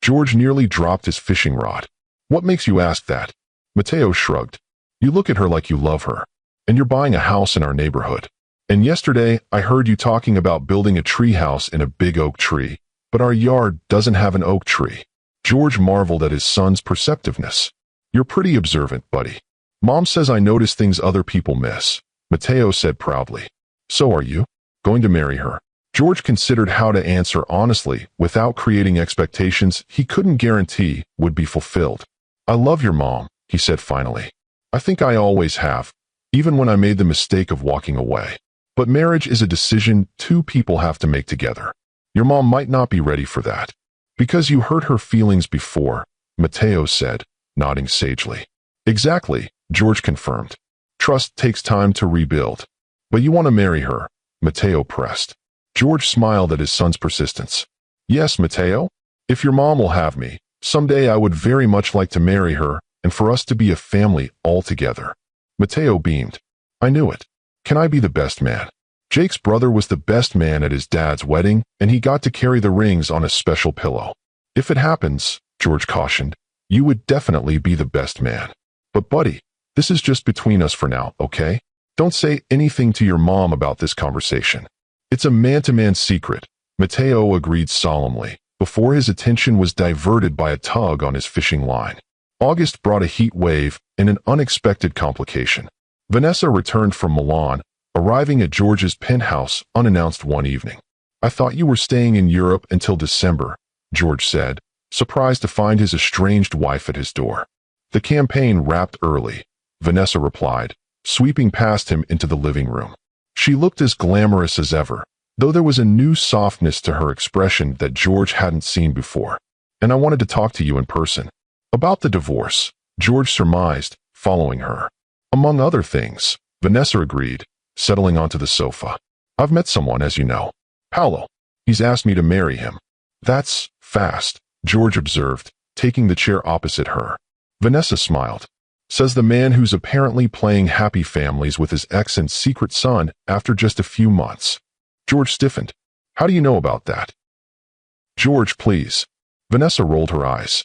George nearly dropped his fishing rod. "What makes you ask that?" Mateo shrugged. "You look at her like you love her, and you're buying a house in our neighborhood. And yesterday, I heard you talking about building a tree house in a big oak tree, but our yard doesn't have an oak tree." George marveled at his son's perceptiveness. "You're pretty observant, buddy. Mom says I notice things other people miss," Mateo said proudly. "So are you going to marry her?" George considered how to answer honestly without creating expectations he couldn't guarantee would be fulfilled. "I love your mom," he said finally. I think I always have, even when I made the mistake of walking away. But marriage is a decision two people have to make together. Your mom might not be ready for that. Because you hurt her feelings before, Mateo said, nodding sagely. Exactly, George confirmed. Trust takes time to rebuild. But you want to marry her, Mateo pressed. George smiled at his son's persistence. Yes, Mateo? If your mom will have me, someday I would very much like to marry her and for us to be a family all together. Mateo beamed. I knew it. Can I be the best man? Jake's brother was the best man at his dad's wedding, and he got to carry the rings on a special pillow. If it happens, George cautioned, you would definitely be the best man. But buddy, this is just between us for now, okay? Don't say anything to your mom about this conversation. It's a man-to-man secret, Mateo agreed solemnly, before his attention was diverted by a tug on his fishing line. August brought a heat wave and an unexpected complication. Vanessa returned from Milan, arriving at George's penthouse unannounced one evening. I thought you were staying in Europe until December, George said, surprised to find his estranged wife at his door. The campaign wrapped early, Vanessa replied, sweeping past him into the living room. She looked as glamorous as ever, though there was a new softness to her expression that George hadn't seen before. And I wanted to talk to you in person. About the divorce, George surmised, following her. Among other things, Vanessa agreed, settling onto the sofa. I've met someone, as you know. Paolo. He's asked me to marry him. That's fast, George observed, taking the chair opposite her. Vanessa smiled. Says the man who's apparently playing happy families with his ex and secret son after just a few months. George stiffened. How do you know about that? George, please. Vanessa rolled her eyes.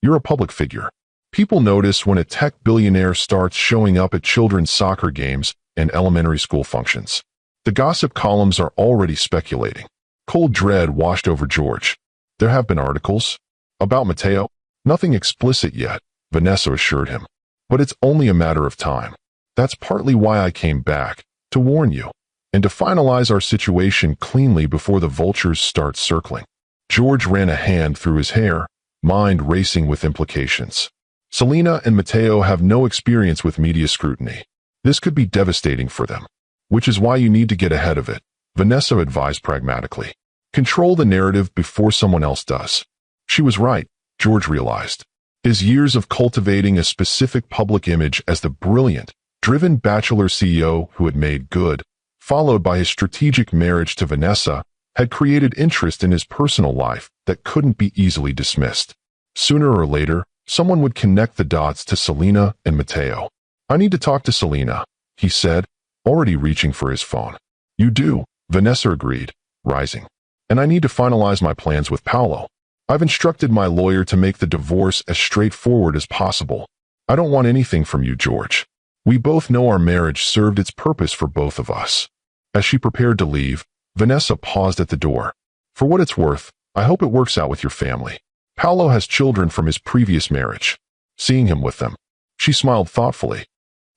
You're a public figure. People notice when a tech billionaire starts showing up at children's soccer games and elementary school functions. The gossip columns are already speculating. Cold dread washed over George. There have been articles. About Mateo? Nothing explicit yet, Vanessa assured him. But it's only a matter of time. That's partly why I came back, to warn you, and to finalize our situation cleanly before the vultures start circling. George ran a hand through his hair, mind racing with implications. Selena and Mateo have no experience with media scrutiny. This could be devastating for them, which is why you need to get ahead of it, Vanessa advised pragmatically. Control the narrative before someone else does. She was right, George realized. His years of cultivating a specific public image as the brilliant, driven bachelor CEO who had made good, followed by his strategic marriage to Vanessa, had created interest in his personal life that couldn't be easily dismissed. Sooner or later, someone would connect the dots to Selena and Mateo. I need to talk to Selena, he said, already reaching for his phone. You do, Vanessa agreed, rising. And I need to finalize my plans with Paolo. I've instructed my lawyer to make the divorce as straightforward as possible. I don't want anything from you, George. We both know our marriage served its purpose for both of us. As she prepared to leave, Vanessa paused at the door. For what it's worth, I hope it works out with your family. Paolo has children from his previous marriage. Seeing him with them, she smiled thoughtfully.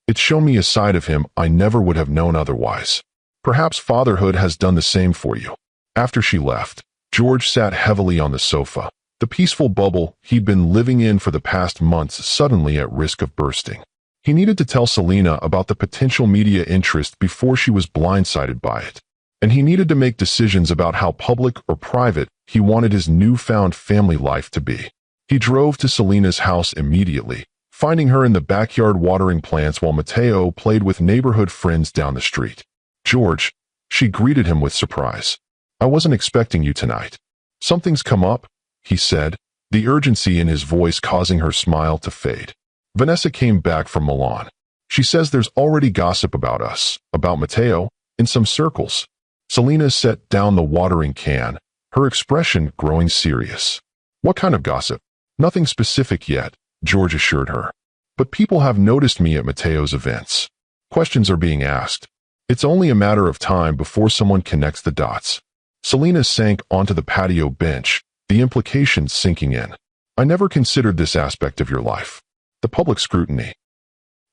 It's shown me a side of him I never would have known otherwise. Perhaps fatherhood has done the same for you. After she left, George sat heavily on the sofa, the peaceful bubble he'd been living in for the past months suddenly at risk of bursting. He needed to tell Selena about the potential media interest before she was blindsided by it. And he needed to make decisions about how public or private he wanted his newfound family life to be. He drove to Selena's house immediately, finding her in the backyard watering plants while Mateo played with neighborhood friends down the street. George, she greeted him with surprise. I wasn't expecting you tonight. Something's come up, he said, the urgency in his voice causing her smile to fade. Vanessa came back from Milan. She says there's already gossip about us, about Mateo, in some circles. Selena set down the watering can, her expression growing serious. What kind of gossip? Nothing specific yet, George assured her. But people have noticed me at Mateo's events. Questions are being asked. It's only a matter of time before someone connects the dots. Selena sank onto the patio bench, the implications sinking in. I never considered this aspect of your life. The public scrutiny.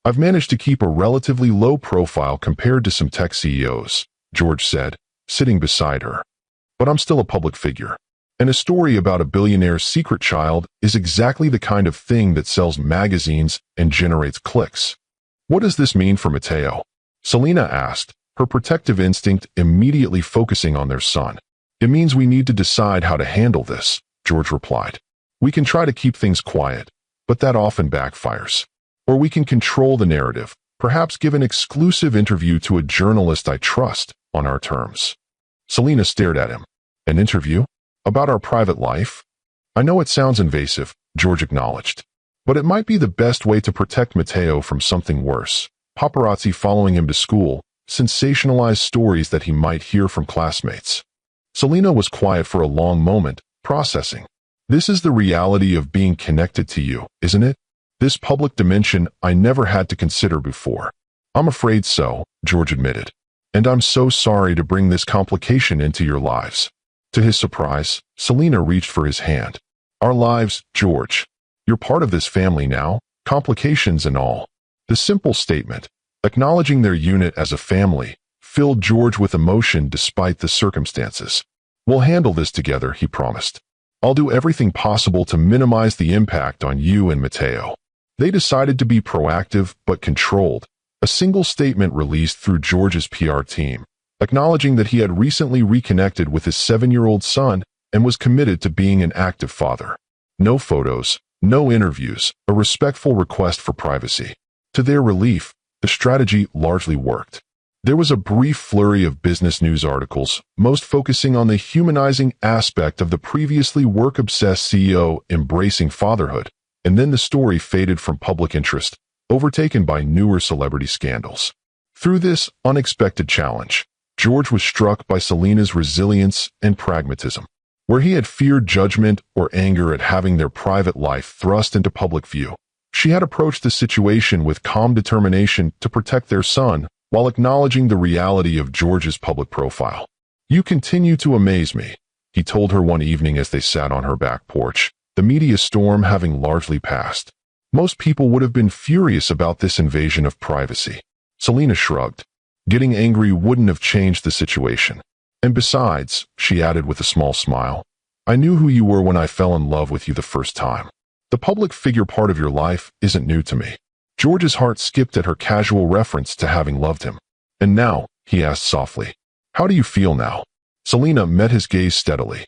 I've managed to keep a relatively low profile compared to some tech CEOs, George said, sitting beside her. But I'm still a public figure. And a story about a billionaire's secret child is exactly the kind of thing that sells magazines and generates clicks. What does this mean for Matteo? Selena asked, her protective instinct immediately focusing on their son. It means we need to decide how to handle this, George replied. We can try to keep things quiet, but that often backfires. Or we can control the narrative, perhaps give an exclusive interview to a journalist I trust on our terms. Selena stared at him. An interview? About our private life? I know it sounds invasive, George acknowledged. But it might be the best way to protect Matteo from something worse. Paparazzi following him to school, sensationalized stories that he might hear from classmates. Selena was quiet for a long moment, processing. This is the reality of being connected to you, isn't it? This public dimension I never had to consider before. I'm afraid so, George admitted. And I'm so sorry to bring this complication into your lives. To his surprise, Selena reached for his hand. Our lives, George. You're part of this family now, complications and all. The simple statement, acknowledging their unit as a family, filled George with emotion despite the circumstances. We'll handle this together, he promised. I'll do everything possible to minimize the impact on you and Matteo. They decided to be proactive but controlled. A single statement released through George's PR team, acknowledging that he had recently reconnected with his 7-year-old son and was committed to being an active father. No photos, no interviews, a respectful request for privacy. To their relief, the strategy largely worked. There was a brief flurry of business news articles, most focusing on the humanizing aspect of the previously work-obsessed CEO embracing fatherhood, and then the story faded from public interest, overtaken by newer celebrity scandals. Through this unexpected challenge, George was struck by Selena's resilience and pragmatism. Where he had feared judgment or anger at having their private life thrust into public view, she had approached the situation with calm determination to protect their son while acknowledging the reality of George's public profile. You continue to amaze me, he told her one evening as they sat on her back porch, the media storm having largely passed. Most people would have been furious about this invasion of privacy. Selena shrugged. Getting angry wouldn't have changed the situation. And besides, she added with a small smile, I knew who you were when I fell in love with you the first time. The public figure part of your life isn't new to me. George's heart skipped at her casual reference to having loved him. And now, he asked softly, how do you feel now? Selena met his gaze steadily.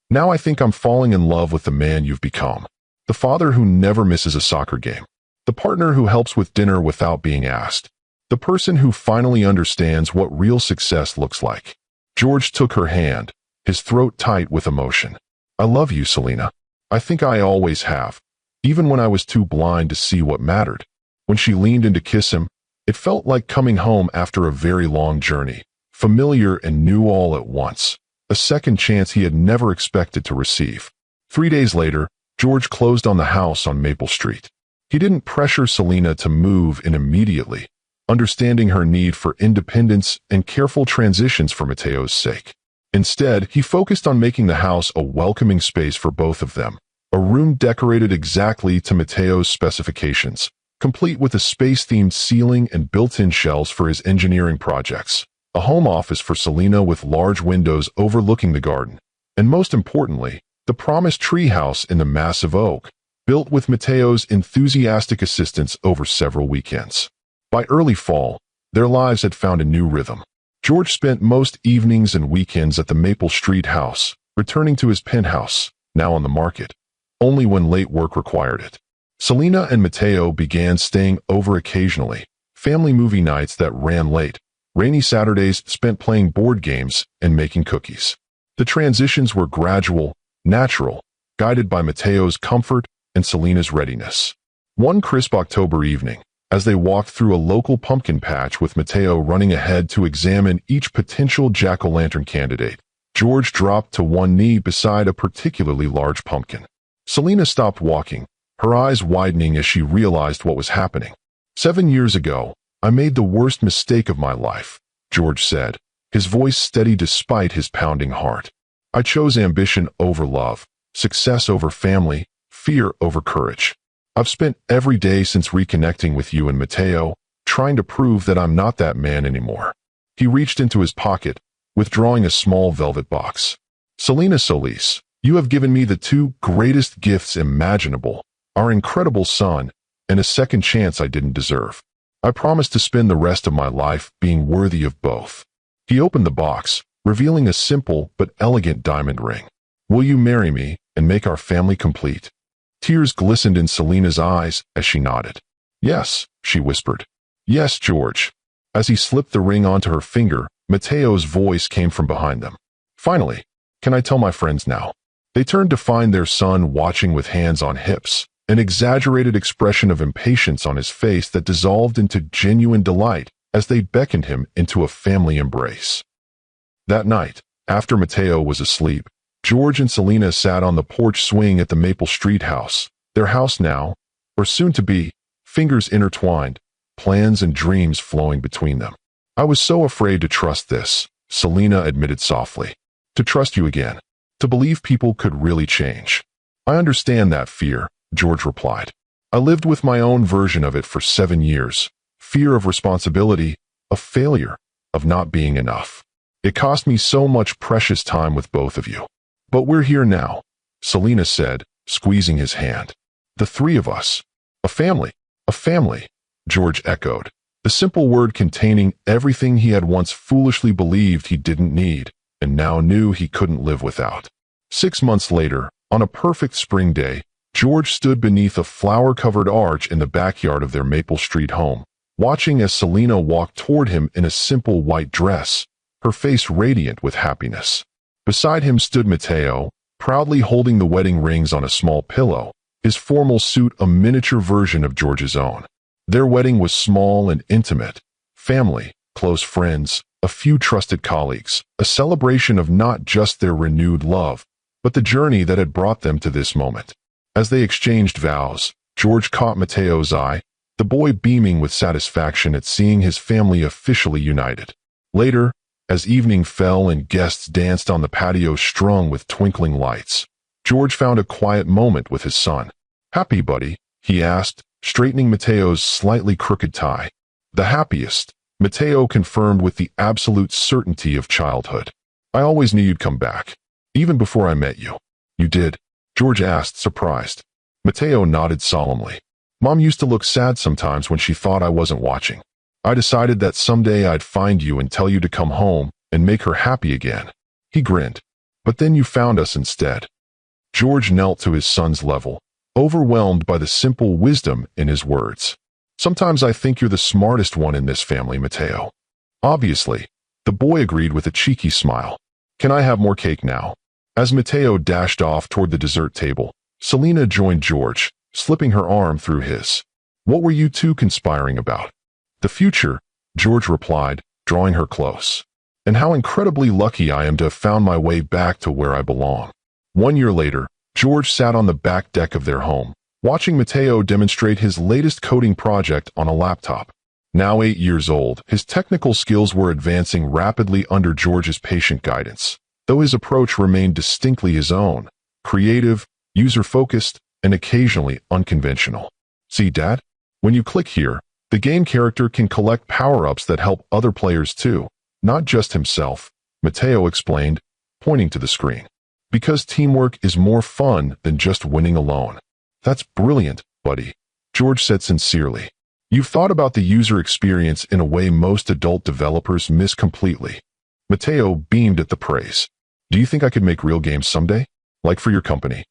Now I think I'm falling in love with the man you've become. The father who never misses a soccer game. The partner who helps with dinner without being asked. The person who finally understands what real success looks like. George took her hand, his throat tight with emotion. I love you, Selena. I think I always have, even when I was too blind to see what mattered. When she leaned in to kiss him, it felt like coming home after a very long journey, familiar and new all at once, a second chance he had never expected to receive. 3 days later, George closed on the house on Maple Street. He didn't pressure Selena to move in immediately, understanding her need for independence and careful transitions for Matteo's sake. Instead, he focused on making the house a welcoming space for both of them, a room decorated exactly to Matteo's specifications, complete with a space-themed ceiling and built-in shelves for his engineering projects, a home office for Selena with large windows overlooking the garden, and most importantly, the promised treehouse in the massive oak, built with Matteo's enthusiastic assistance over several weekends. By early fall, their lives had found a new rhythm. George spent most evenings and weekends at the Maple Street house, returning to his penthouse, now on the market, only when late work required it. Selena and Matteo began staying over occasionally, family movie nights that ran late, rainy Saturdays spent playing board games and making cookies. The transitions were gradual, natural, guided by Matteo's comfort and Selena's readiness. One crisp October evening, as they walked through a local pumpkin patch with Matteo running ahead to examine each potential jack-o'-lantern candidate, George dropped to one knee beside a particularly large pumpkin. Selena stopped walking, her eyes widening as she realized what was happening. 7 years ago, I made the worst mistake of my life, George said, his voice steady despite his pounding heart. I chose ambition over love, success over family, fear over courage. I've spent every day since reconnecting with you and Matteo, trying to prove that I'm not that man anymore. He reached into his pocket, withdrawing a small velvet box. Selena Solis, You have given me the two greatest gifts imaginable, our incredible son, and a second chance I didn't deserve. I promise to spend the rest of my life being worthy of both." He opened the box, revealing a simple but elegant diamond ring. "Will you marry me and make our family complete?" Tears glistened in Selena's eyes as she nodded. "Yes," she whispered. "Yes, George." As he slipped the ring onto her finger, Mateo's voice came from behind them. "Finally, can I tell my friends now?" They turned to find their son watching with hands on hips, an exaggerated expression of impatience on his face that dissolved into genuine delight as they beckoned him into a family embrace. That night, after Mateo was asleep, George and Selena sat on the porch swing at the Maple Street house, their house now, or soon to be, fingers intertwined, plans and dreams flowing between them. "I was so afraid to trust this," Selena admitted softly. "To trust you again. To believe people could really change." "I understand that fear," George replied. "I lived with my own version of it for 7 years. Fear of responsibility, of failure, of not being enough. It cost me so much precious time with both of you. But we're here now," Selena said, squeezing his hand. "The three of us. A family. A family," George echoed, the simple word containing everything he had once foolishly believed he didn't need, and now knew he couldn't live without. 6 months later, on a perfect spring day, George stood beneath a flower-covered arch in the backyard of their Maple Street home, watching as Selena walked toward him in a simple white dress, her face radiant with happiness. Beside him stood Mateo, proudly holding the wedding rings on a small pillow, his formal suit a miniature version of George's own. Their wedding was small and intimate. Family, close friends, a few trusted colleagues, a celebration of not just their renewed love, but the journey that had brought them to this moment. As they exchanged vows, George caught Mateo's eye, the boy beaming with satisfaction at seeing his family officially united. Later, as evening fell and guests danced on the patio strung with twinkling lights, George found a quiet moment with his son. "Happy, buddy?" he asked, straightening Mateo's slightly crooked tie. "The happiest," Mateo confirmed with the absolute certainty of childhood. "I always knew you'd come back. Even before I met you." "You did?" George asked, surprised. Mateo nodded solemnly. "Mom used to look sad sometimes when she thought I wasn't watching. I decided that someday I'd find you and tell you to come home and make her happy again." He grinned. "But then you found us instead." George knelt to his son's level, overwhelmed by the simple wisdom in his words. "Sometimes I think you're the smartest one in this family, Mateo." "Obviously," the boy agreed with a cheeky smile. "Can I have more cake now?" As Mateo dashed off toward the dessert table, Selena joined George, slipping her arm through his. "What were you two conspiring about?" "The future," George replied, drawing her close. "And how incredibly lucky I am to have found my way back to where I belong." 1 year later, George sat on the back deck of their home, watching Mateo demonstrate his latest coding project on a laptop. Now 8 years old, his technical skills were advancing rapidly under George's patient guidance, though his approach remained distinctly his own, creative, user-focused, and occasionally unconventional. "See, Dad? When you click here, the game character can collect power-ups that help other players too, not just himself," Mateo explained, pointing to the screen. "Because teamwork is more fun than just winning alone." "That's brilliant, buddy," George said sincerely. "You've thought about the user experience in a way most adult developers miss completely." Mateo beamed at the praise. "Do you think I could make real games someday? Like for your company?"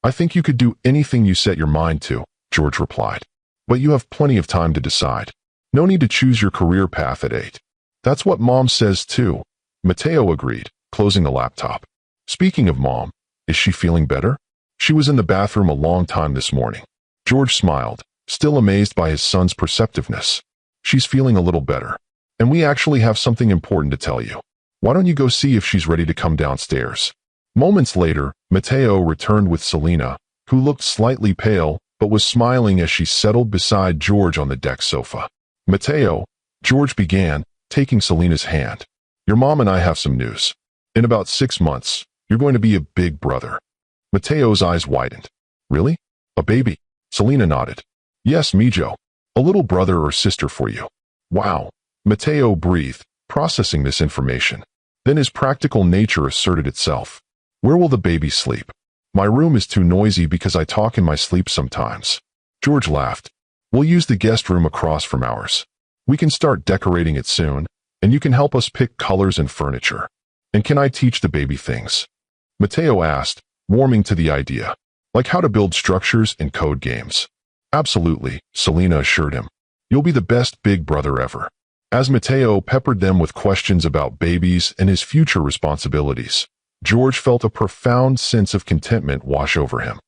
"I think you could do anything you set your mind to," George replied. "But you have plenty of time to decide. No need to choose your career path at 8. "That's what Mom says too," Mateo agreed, closing the laptop. "Speaking of Mom, is she feeling better?" "She was in the bathroom a long time this morning." George smiled, still amazed by his son's perceptiveness. "She's feeling a little better. And we actually have something important to tell you. Why don't you go see if she's ready to come downstairs?" Moments later, Mateo returned with Selena, who looked slightly pale, but was smiling as she settled beside George on the deck sofa. "Mateo," George began, taking Selena's hand. "Your mom and I have some news. In about 6 months, you're going to be a big brother." Mateo's eyes widened. "Really? A baby?" Selena nodded. "Yes, Mijo. A little brother or sister for you." "Wow." Mateo breathed, processing this information. Then his practical nature asserted itself. "Where will the baby sleep?" My room is too noisy because I talk in my sleep sometimes. George laughed. We'll use the guest room across from ours. We can start decorating it soon, and you can help us pick colors and furniture. And can I teach the baby things? Matteo asked, warming to the idea. Like how to build structures and code games. Absolutely, Selena assured him. You'll be the best big brother ever. As Matteo peppered them with questions about babies and his future responsibilities, George felt a profound sense of contentment wash over him.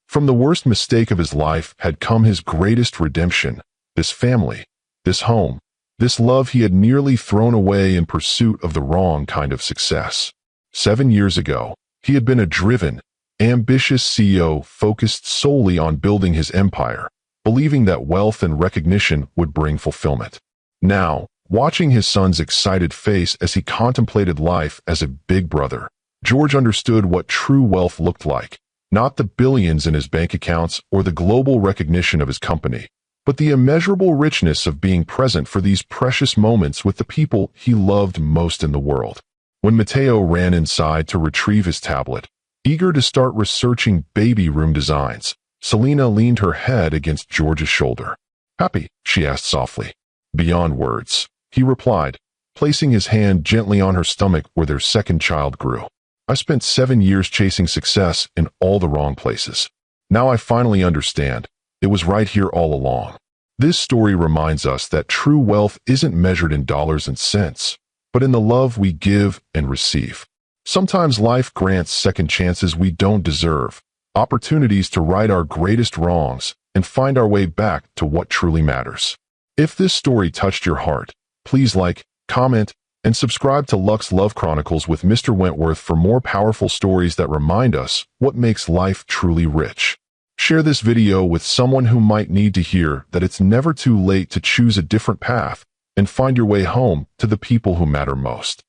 From the worst mistake of his life had come his greatest redemption, this family, this home, this love he had nearly thrown away in pursuit of the wrong kind of success. 7 years ago, he had been a driven, ambitious CEO focused solely on building his empire, believing that wealth and recognition would bring fulfillment. Now, watching his son's excited face as he contemplated life as a big brother, George understood what true wealth looked like, not the billions in his bank accounts or the global recognition of his company, but the immeasurable richness of being present for these precious moments with the people he loved most in the world. When Matteo ran inside to retrieve his tablet, eager to start researching baby room designs, Selena leaned her head against George's shoulder. Happy? She asked softly. Beyond words, he replied, placing his hand gently on her stomach where their second child grew. I spent 7 years chasing success in all the wrong places. Now I finally understand. It was right here all along. This story reminds us that true wealth isn't measured in dollars and cents, but in the love we give and receive. Sometimes life grants second chances we don't deserve, opportunities to right our greatest wrongs and find our way back to what truly matters. If this story touched your heart, please like, comment, and subscribe to Lux Love Chronicles with Mr. Wentworth for more powerful stories that remind us what makes life truly rich. Share this video with someone who might need to hear that it's never too late to choose a different path and find your way home to the people who matter most.